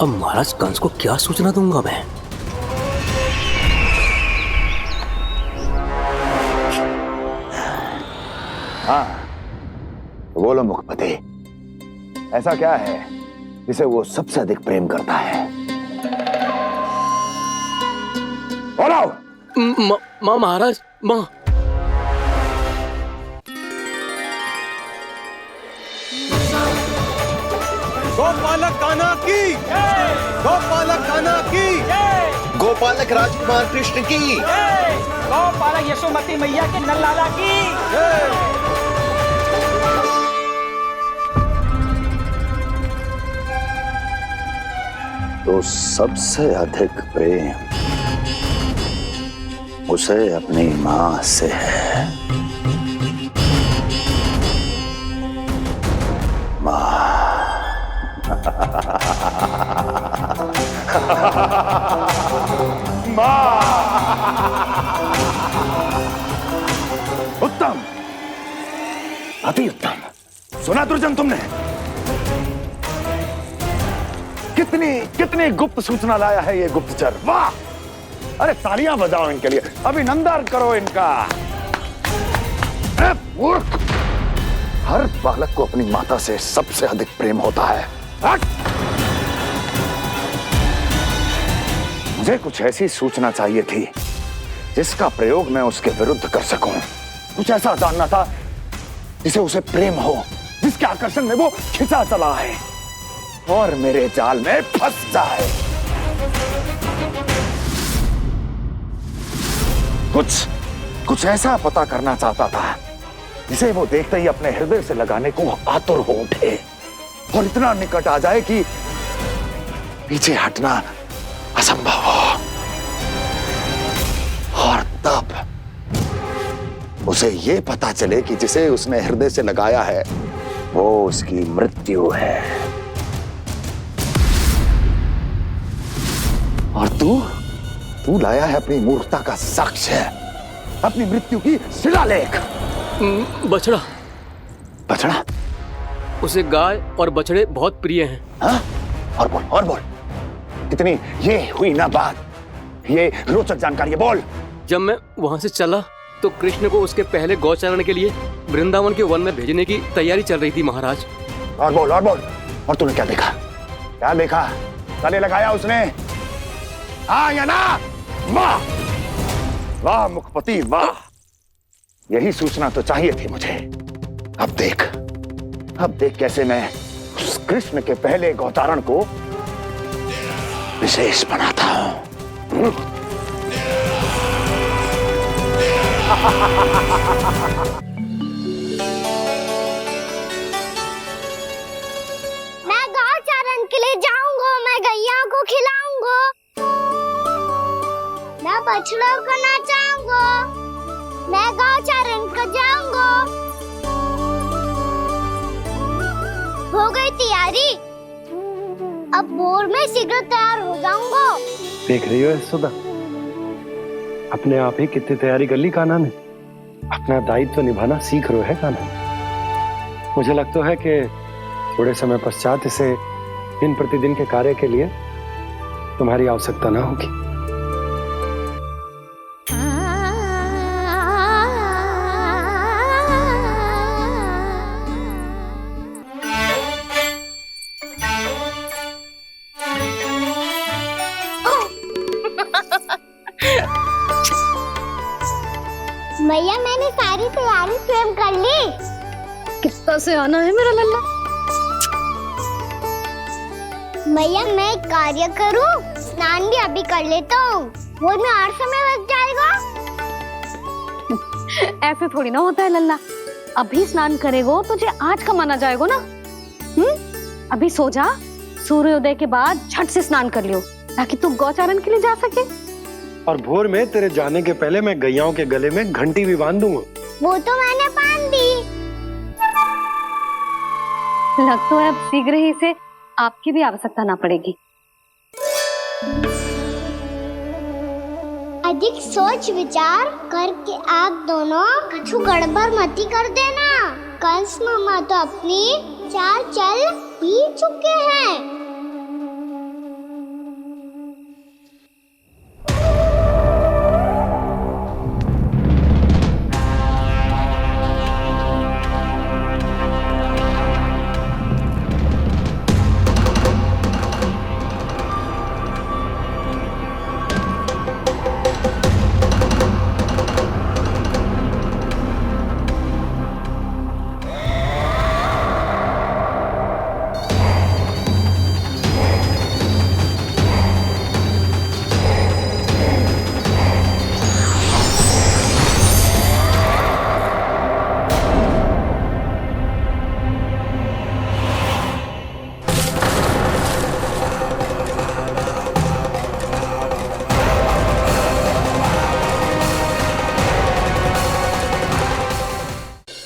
अब महाराज कंस को क्या सूचना दूंगा मैं? हाँ, बोलो मुखपति, ऐसा क्या है जिसे वो सबसे अधिक प्रेम करता है? बोलो। माँ महाराज, माँ। गोपालक कान्हा की, गोपालक कान्हा की, गोपालक राजकुमार कृष्ण की, गोपालक यशोमती मैया के नल्लाला की। तो सबसे अधिक प्रेम उसे अपनी मां से है। उत्तम, अति उत्तम। सुना दुर्जन तुमने? कितनी गुप्त सूचना लाया है ये गुप्तचर। वाह! अरे तालियां बजाओ इनके लिए, अभिनंदन करो इनका। मूर्ख! हर बालक को अपनी माता से सबसे अधिक प्रेम होता है। मुझे कुछ ऐसी सूचना चाहिए थी जिसका प्रयोग मैं उसके विरुद्ध कर सकूं। कुछ ऐसा जानना था जिसे उसे प्रेम हो, जिसके आकर्षण में वो खिंचा चला है और मेरे जाल में फंस जाए। कुछ ऐसा पता करना चाहता था जिसे वो देखते ही अपने हृदय से लगाने को आतुर हो उठे और इतना निकट आ जाए कि पीछे हटना असंभव हो। और तब उसे ये पता चले कि जिसे उसने हृदय से लगाया है वो उसकी मृत्यु है। और तू लाया है अपनी मूर्खता का साक्ष्य, अपनी मृत्यु की शिलालेख। बछड़ा। बछड़ा? उसे गाय और बछड़े बहुत प्रिय हैं। हाँ? और बोल। कितनी ये हुई ना बात, ये रोचक जानकारी बोल। जब मैं वहां से चला तो कृष्ण को उसके पहले गौचारण के लिए वृंदावन के वन में भेजने की तैयारी चल रही थी महाराज। और बोल। और तूने क्या देखा? गले लगाया उसने? हाँ या ना? वाह मुखपति वाह, यही सूचना तो चाहिए थी मुझे। अब देख कैसे मैं उस कृष्ण के पहले गौतारण को विशेष बनाता हूं। मैं गौचारण के लिए जाऊंगा, मैं गैया को खिलाऊंगा, मैं बछड़ों को नचाऊंगा, मैं गौचारण को जाऊंगा। हो गई तैयारी, अब भोर में शीघ्र तैयार हो जाऊंगा। देख रही हो यशोदा, अपने आप ही कितनी तैयारी कर ली कान्हा ने। अपना दायित्व निभाना सीख रहे है कान्हा। मुझे लगता है कि थोड़े समय पश्चात इसे दिन प्रतिदिन के कार्य के लिए तुम्हारी आवश्यकता ना होगी। भैया मैंने सारी तैयारी स्वयं कर ली। कितना से आना है मेरा लल्ला? भैया मैं एक कार्य करूं, स्नान भी अभी कर लेता हूँ, वो में और समय लग जाएगा। ऐसे थोड़ी ना होता है लल्ला, अभी स्नान करेगो तुझे आज का माना जाएगा ना। अभी सो जा, सूर्योदय के बाद झट से स्नान कर लियो ताकि तू गौचारण के लिए जा सके। और भोर में तेरे जाने के पहले मैं गैयाओं के गले में घंटी भी बांध दूंगा। वो तो मैंने बांध दी। लग तो है अब शीघ्र ही से आपकी भी आवश्यकता ना पड़ेगी। अधिक सोच विचार करके आप दोनों कछु गड़बड़ मती कर देना। कंस मामा तो अपनी चाल चल भी चुके हैं।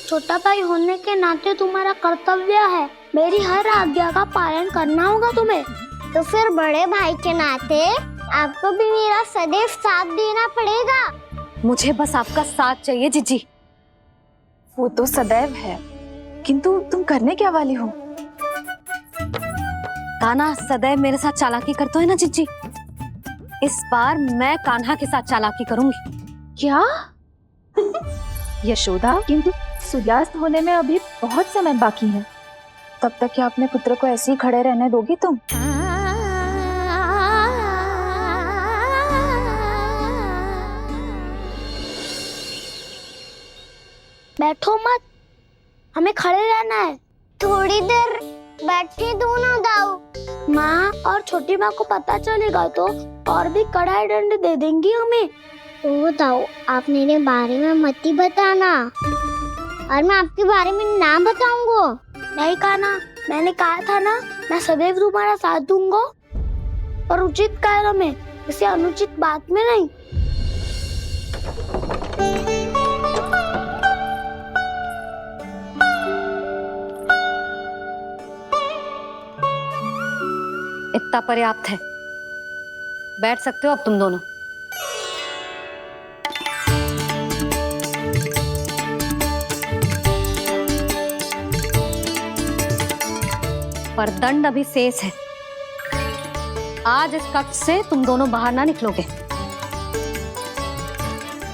छोटा भाई होने के नाते तुम्हारा कर्तव्य है, मेरी हर आज्ञा का पालन करना होगा तुम्हें। तो फिर बड़े भाई के नाते आपको भी मेरा सदैव साथ देना पड़ेगा। मुझे बस आपका साथ चाहिए जीजी। वो तो सदैव है, किंतु तुम करने क्या वाली हो? कान्हा सदैव मेरे साथ चालाकी करता है ना जीजी, इस बार मैं कान्हा के साथ चालाकी करूंगी। क्या? यशोदा, किंतु सूर्यास्त होने में अभी बहुत समय बाकी है, तब तक क्या अपने पुत्र को ऐसे ही खड़े रहने दोगी तुम? बैठो मत, हमें खड़े रहना है। थोड़ी देर बैठे दो ना दाऊ। माँ और छोटी माँ को पता चलेगा तो और भी कड़ा दंड दे देंगी हमें। ओ दाऊ, आप मेरे बारे में मत ही बताना और मैं आपके बारे में ना बताऊंगा। नहीं कान्हा, मैंने कहा था ना, मैं सदैव तुम्हारा साथ दूंगा और उचित कार्य में, इसे अनुचित बात में नहीं। इतना पर्याप्त है, बैठ सकते हो अब तुम दोनों। पर दंड अभी शेष है। आज इस कक्ष से तुम दोनों बाहर ना निकलोगे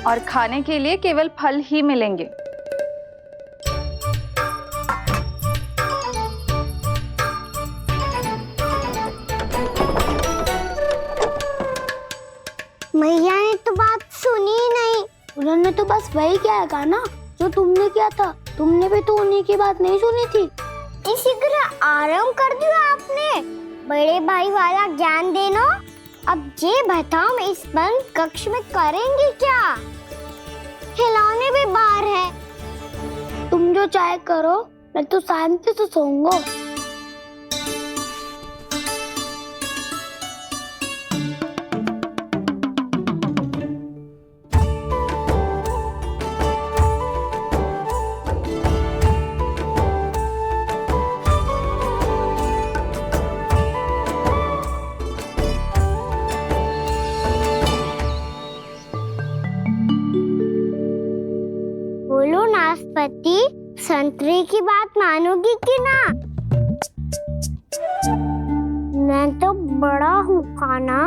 और खाने के लिए केवल फल ही मिलेंगे। मैया ने तो बात सुनी ही नहीं। उन्होंने तो बस वही किया ना जो तुमने किया था। तुमने भी तो उन्हीं की बात नहीं सुनी थी। शीघ्र आराम कर दिया आपने। बड़े भाई वाला ज्ञान देना। अब ये बताओ, इस बंद कक्ष में करेंगे क्या? खिलौने भी बाहर है। तुम जो चाहे करो, मैं तो शांति से सोऊंगा। बोलो नाशपाती, संतरे की बात मानोगी कि ना? मैं तो बड़ा हूँ कान्हा,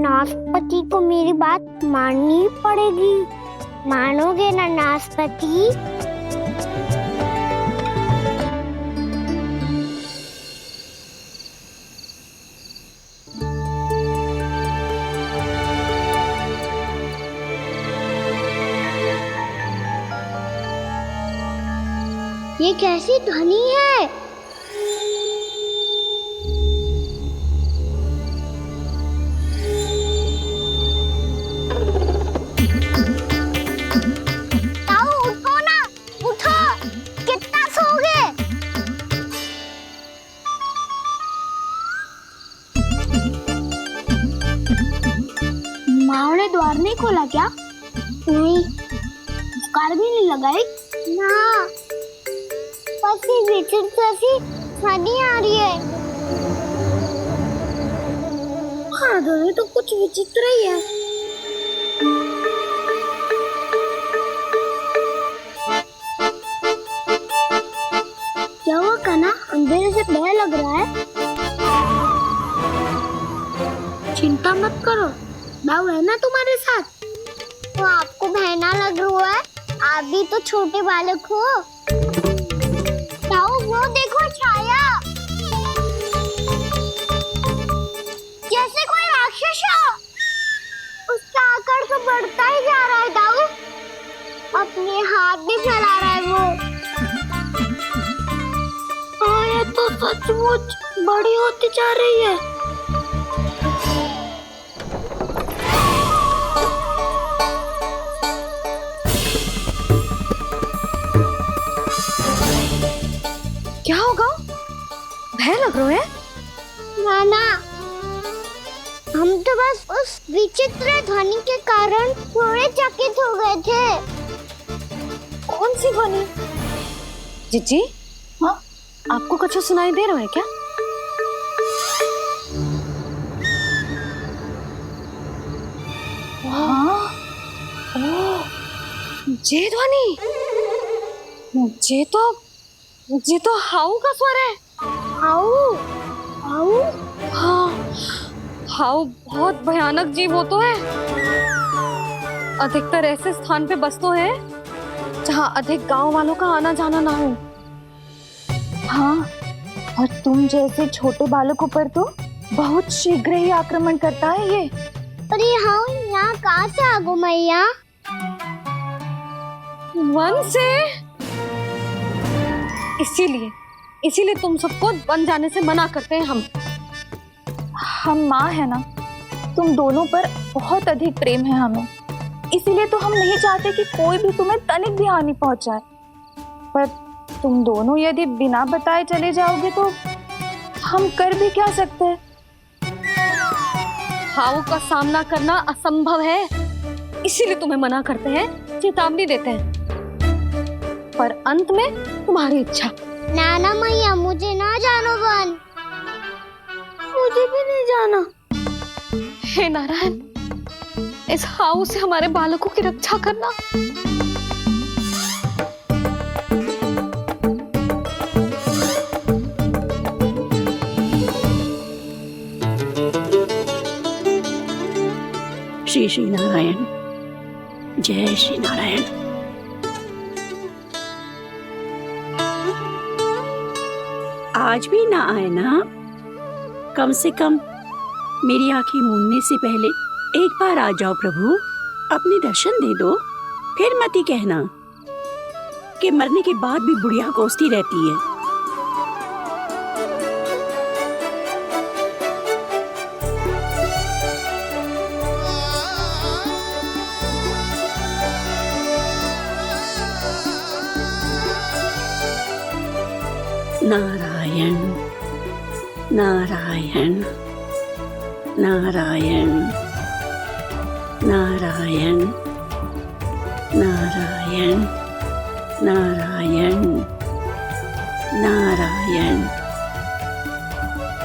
नाशपाती को मेरी बात माननी पड़ेगी। मानोगे ना नाशपाती? ये कैसी ध्वनि है? ताऊ, उठो ना, उठो। माँ ने द्वार नहीं खोला क्या? नहीं। कार भी नहीं लगाई? ना। बस ये विचित्र सी ध्वनि आ रही है। हाँ, दोनों तो कुछ विचित्र ही है। क्या हुआ कान्हा? अंधेरे से भय लग रहा है। चिंता मत करो, दाऊ है ना तुम्हारे साथ। तो आपको भय ना लग रहा है? आप भी तो छोटे बालक हो। दाऊ, वो देखो छाया, जैसे कोई राक्षस हो। उसका आकार तो बढ़ता ही जा रहा है दाऊ। अपने हाथ भी फैला रहा है वो। हाँ, ये तो सचमुच बड़ी होती जा रही है। क्या होगा? भय लग रहा है? नाना, हम तो बस उस विचित्र ध्वनि के कारण थोड़े चकित हो गए थे। कौन सी ध्वनि? जीजी, हाँ, आपको कुछ सुनाई दे रहा है क्या? हाँ, ओह, ये ध्वनि, ये तो हाउ का स्वर है। हाउ? हाउ? हाँ, हाउ बहुत भयानक जीव हो तो है। अधिकतर ऐसे स्थान पे बसते हैं जहाँ अधिक गांव वालों का आना जाना ना हो। हाँ, और तुम जैसे छोटे बालकों पर तो बहुत शीघ्र ही आक्रमण करता है ये। पर ये हाउ यहाँ कहाँ से आ गो मैया? वन से। इसीलिए तुम सबको वन जाने से मना करते हैं हम माँ है ना, तुम दोनों पर बहुत अधिक प्रेम है हमें, इसीलिए तो हम नहीं चाहते कि कोई भी तुम्हें तनिक भी हानि पहुंचाए। पर तुम दोनों यदि बिना बताए चले जाओगे तो हम कर भी क्या सकते हैं? हाउ का सामना करना असंभव है, इसीलिए तुम्हें मना करते हैं, चेतावनी देते हैं। पर अंत में तुम्हारी इच्छा। नाना मैया, मुझे ना जानो वन। मुझे भी नहीं जाना। हे नारायण, इस हाउ से हमारे बालकों की रक्षा करना। श्री श्री नारायण, जय श्री नारायण। आज भी ना आए ना? कम से कम मेरी आंखें मूंदने से पहले एक बार आ जाओ प्रभु, अपने दर्शन दे दो। फिर मत ही कहना कि मरने के बाद भी बुढ़िया कोसती रहती है। नारायण नारायण नारायण नारायण नारायण नारायण नारायण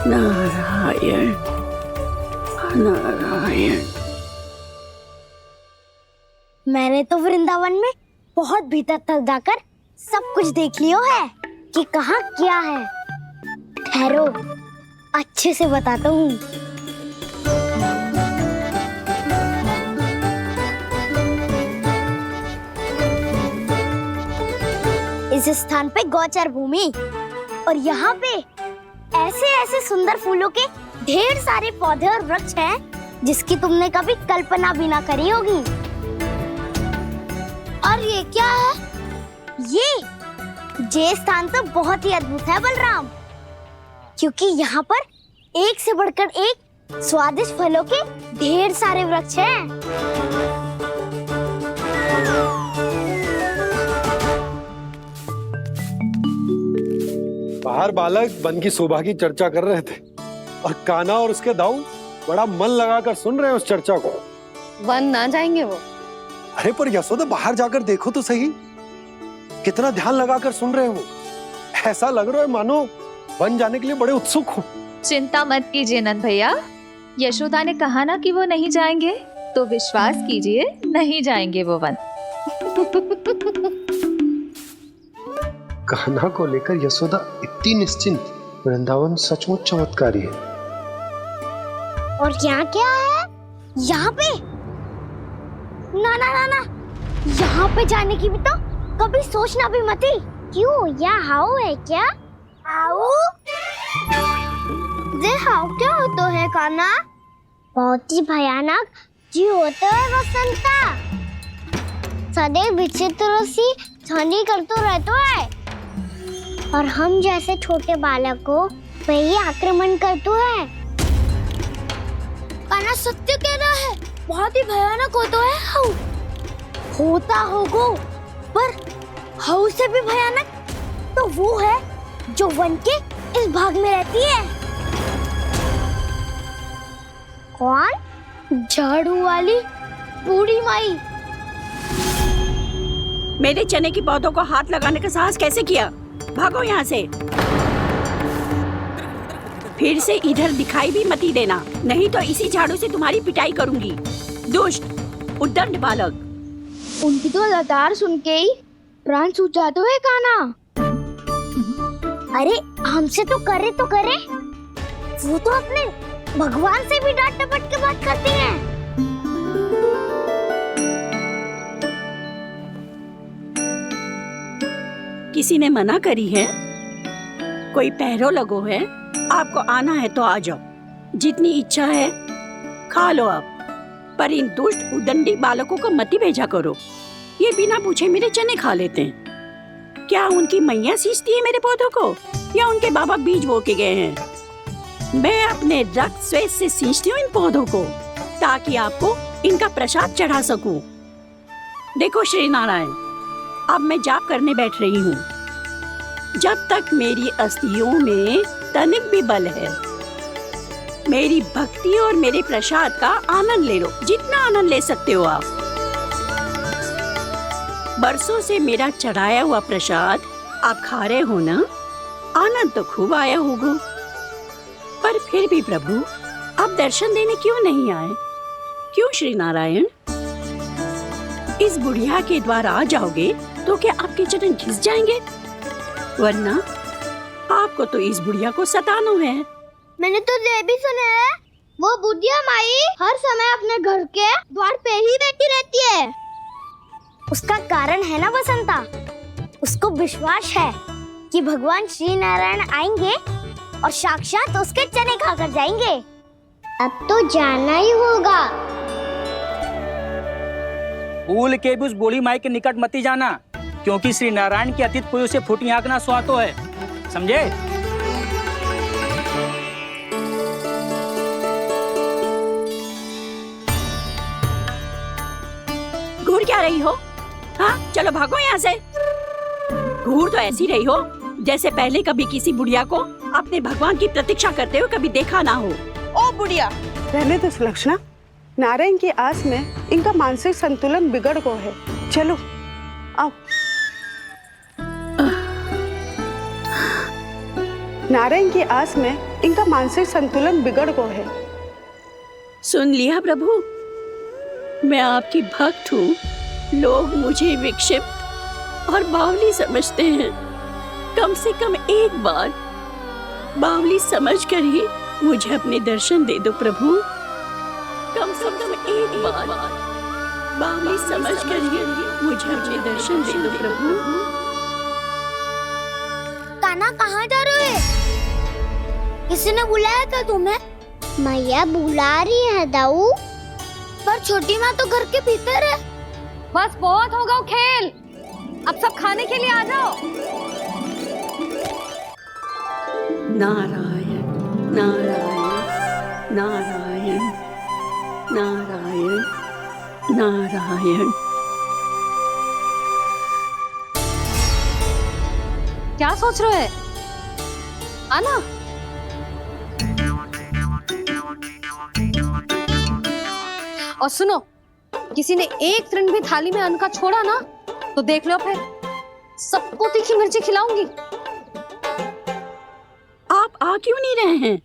नारायण नारायण। मैंने तो वृंदावन में बहुत भीतर तक जाकर सब कुछ देख लियो है कि कहाँ क्या है। ठहरो, अच्छे से बताता हूँ। इस स्थान पे गोचर भूमि और यहाँ पे ऐसे ऐसे सुंदर फूलों के ढेर सारे पौधे और वृक्ष हैं जिसकी तुमने कभी कल्पना भी ना करी होगी। और ये क्या है? ये स्थान तो बहुत ही अद्भुत है बलराम, क्योंकि यहाँ पर एक से बढ़कर एक स्वादिष्ट फलों के ढेर सारे वृक्ष हैं। बाहर बालक वन की शोभा की चर्चा कर रहे थे और कान्हा और उसके दाऊ बड़ा मन लगाकर सुन रहे हैं उस चर्चा को। वन ना जाएंगे वो। अरे पर यशोदा बाहर जाकर देखो तो सही, कितना ध्यान लगाकर सुन रहे हो। ऐसा लग रहा है मानो वन जाने के लिए बड़े उत्सुक हो। चिंता मत कीजिए नंद भैया, यशोदा ने कहा ना कि वो नहीं जाएंगे, तो विश्वास कीजिए नहीं जाएंगे वो वन। कान्हा को लेकर यशोदा इतनी निश्चिंत, वृंदावन सचमुच चमत्कारी है। और यहाँ क्या है? यहाँ पे? ना ना ना ना, यहाँ पे जाने की भी तो कभी सोचना भी मत ही। क्यों, यहाँ हाउ है क्या? हाउ? ये हाउ क्या होता है कान्हा? बहुत ही भयानक जी होता है वसंता। सदैव विचित्र सी ध्वनि करते रहता है और हम जैसे छोटे बालक को वही आक्रमण करते है। कान्हा सत्य कह रहा है, बहुत ही भयानक होता है हाउ। होता होगा, पर हाउ से भी भयानक तो वो है जो वन के इस भाग में रहती है। कौन? झाड़ू वाली बूढ़ी माई। मेरे चने की पौधों को हाथ लगाने का साहस कैसे किया? भागो यहाँ से। फिर से इधर दिखाई भी मत देना, नहीं तो इसी झाड़ू से तुम्हारी पिटाई करूंगी। दुष्ट, उद्दंड बालक। उनकी तो लतार सुन के ही प्राण सूझ जाते हैं कान्हा। अरे हमसे तो करे, वो तो अपने भगवान से भी डांट डपट के बात करती हैं। किसी ने मना करी है? कोई पहरो लगो है? आपको आना है तो आ जाओ, जितनी इच्छा है खा लो आप, पर इन दुष्ट उदंडी बालकों को मत ही भेजा करो। ये बिना पूछे मेरे चने खा लेते हैं। क्या उनकी मैया सींचती है मेरे पौधों को, या उनके बाबा बीज बो के गए हैं? मैं अपने रक्त स्वेद से सींचती हूँ इन पौधों को, ताकि आपको इनका प्रसाद चढ़ा सकूं। देखो श्री नारायण, अब मैं जाप करने बैठ रही हूँ। जब तक मेरी अस्थियों में तनिक भी बल है, मेरी भक्ति और मेरे प्रसाद का आनंद ले लो, जितना आनंद ले सकते हो आप। बरसों से मेरा चढ़ाया हुआ प्रसाद आप खा रहे हो ना, आनंद तो खूब आया होगा। पर फिर भी प्रभु, आप दर्शन देने क्यों नहीं आए? क्यों श्री नारायण? इस बुढ़िया के द्वार आ जाओगे तो क्या आपके चरण घिस जाएंगे? वरना आपको तो इस बुढ़िया को सताना है। मैंने तो ये भी सुना है, वो बुढ़िया माई हर समय अपने घर के द्वार पे ही बैठी रहती है। उसका कारण है ना बसंता, उसको विश्वास है कि भगवान श्री नारायण आएंगे और साक्षात उसके चने खाकर जाएंगे। अब तो जाना ही होगा। भूल के भी उस बूढ़ी माई के निकट मत ही जाना, क्योंकि श्री नारायण की अतीत पुरुष से फूटी आंख ना सुहातो है, समझे? घूर क्या रही हो? हाँ, चलो भागो यहाँ से। घूर तो ऐसी रही हो जैसे पहले कभी किसी बुढ़िया को अपने भगवान की प्रतीक्षा करते हुए कभी देखा ना हो। ओ बुढ़िया, रहने दो सुलक्षणा। नारायण की आस में इनका मानसिक संतुलन बिगड़ गया है। चलो आओ। नारायण की आस में इनका मानसिक संतुलन बिगड़ गया है। सुन लिया प्रभु, मैं आपकी भक्त हूँ। लोग मुझे विक्षिप्त और बावली समझते हैं। कम से कम एक बार बावली समझकर ही मुझे अपने दर्शन दे दो प्रभु। कम से कम एक बार बावली समझकर ही मुझे अपने दर्शन दे दो प्रभु। कान्हा कहाँ जा रहे हो? किसी ने बुलाया था तुम्हें? मैया बुला रही है दाऊ, पर छोटी माँ तो घर के भीतर है। बस बहुत होगा खेल, अब सब खाने के लिए आ जाओ। नारायण नारायण नारायण नारायण नारायण। क्या सोच रहे हो? आना। और सुनो, किसी ने एक तृण भी थाली में अन्न का छोड़ा ना तो देख लो फिर सबको तीखी मिर्ची खिलाऊंगी। आप आ क्यों नहीं रहे हैं?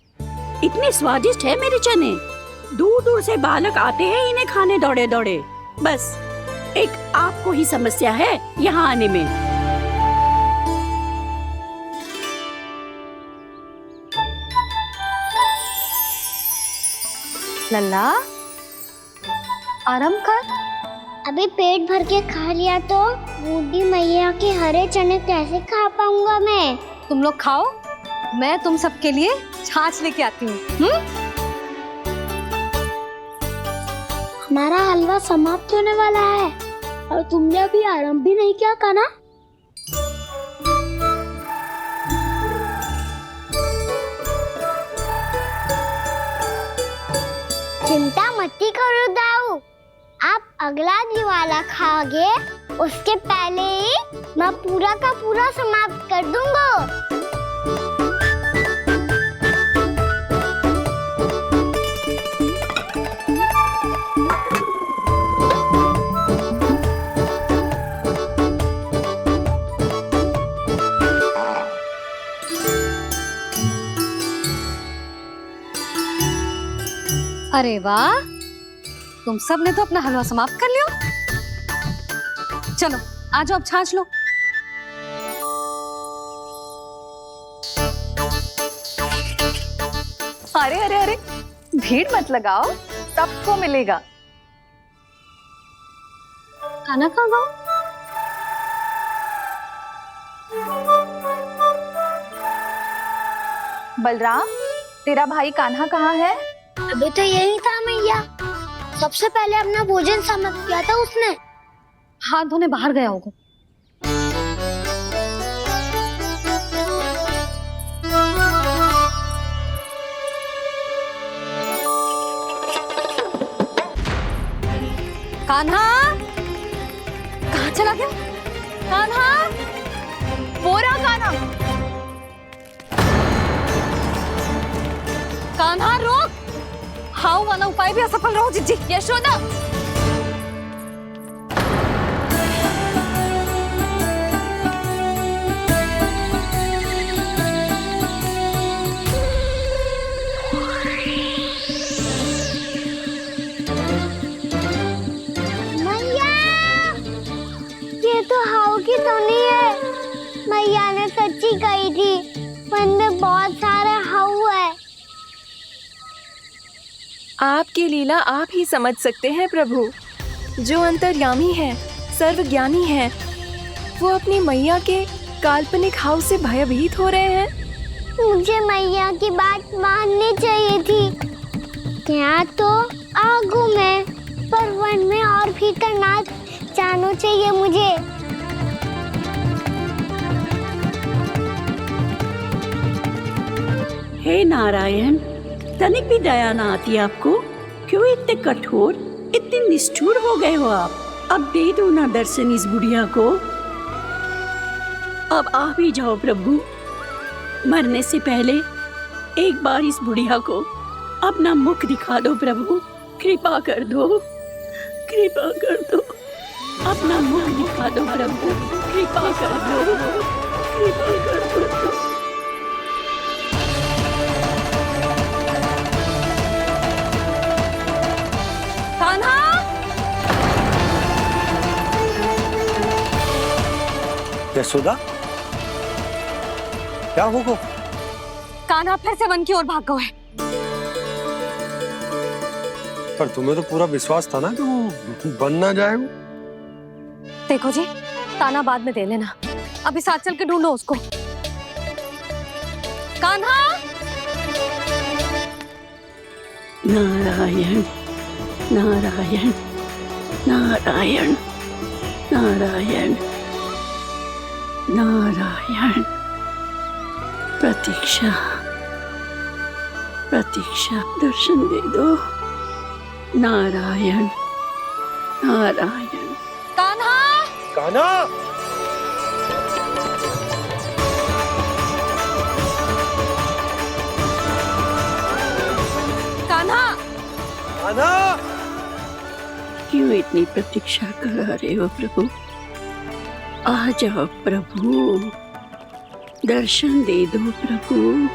इतने स्वादिष्ट है मेरे चने। दूर दूर से बालक आते हैं इन्हें खाने दौड़े दौड़े। बस एक आपको ही समस्या है यहाँ आने में। लल्ला आराम कर। अभी पेट भर के खा लिया तो बूढ़ी मैया के हरे चने कैसे खा पाऊंगा मैं? तुम लोग खाओ, मैं तुम सबके लिए छाछ लेके आती हूँ। हमारा हलवा समाप्त होने वाला है और तुमने अभी आराम भी नहीं किया कान्हा। चिंता मत करो दाऊ, आप अगला दिवाला खाओगे उसके पहले ही मैं पूरा का पूरा समाप्त कर दूंगा। अरे वाह, तुम सब ने तो अपना हलवा समाप्त कर लिया। चलो आ जाओ, अब छाछ लो। अरे अरे अरे, भीड़ मत लगाओ, सबको मिलेगा। खाना खा गो। बलराम, तेरा भाई कान्हा कहाँ है? अभी तो यही था मैया, सबसे पहले अपना भोजन समाप्त किया था उसने। हाथ धोने बाहर गया होगा। कान्हा कहाँ चला गया? कान्हा, वो रहा कान्हा। कान्हा रोक, हाउ वाला उपाय भी असफल रहो जिज्जी। यशोदा, मैया, ये तो हाउ की धुनी है। मैया ने सच्ची कही थी, वन में बहुत सारे हाउ है। आपकी लीला आप ही समझ सकते हैं प्रभु। जो अंतर्यामी है, सर्वज्ञानी है, वो अपनी मैया के काल्पनिक हाव से भयभीत हो रहे हैं। मुझे मैया की बात माननी चाहिए थी। यहाँ तो आगू में, पर वन में और भीतर ना जाना चाहिए मुझे। हे नारायण, तनिक भी दया ना आती आपको? क्यों इतने कठोर, इतने निष्ठुर हो गए हो आप? अब दे दो ना दर्शन इस बुढ़िया को। अब आ भी जाओ प्रभु, मरने से पहले एक बार इस बुढ़िया को अपना मुख दिखा दो प्रभु। कृपा कर दो, कृपा कर दो, अपना मुख दिखा दो प्रभु। कृपा कर दो, कृपा कर दो। कान्हा, यशोदा, क्या होगा? कान्हा फिर से वन की ओर भाग गए। पर तुम्हें तो पूरा विश्वास था ना कि वो बन ना जाए। देखो जी, ताना बाद में दे लेना, अभी साथ चल के ढूंढो उसको। कान्हा, नारायण नारायण नारायण नारायण नारायण। प्रतीक्षा प्रतीक्षा, दर्शन दे दो। नारायण नारायण। कान्हा, कान्हा, कान्हा, कान्हा, क्यों इतनी प्रतीक्षा करा रहे हो प्रभु? आ जाओ प्रभु, दर्शन दे दो प्रभु।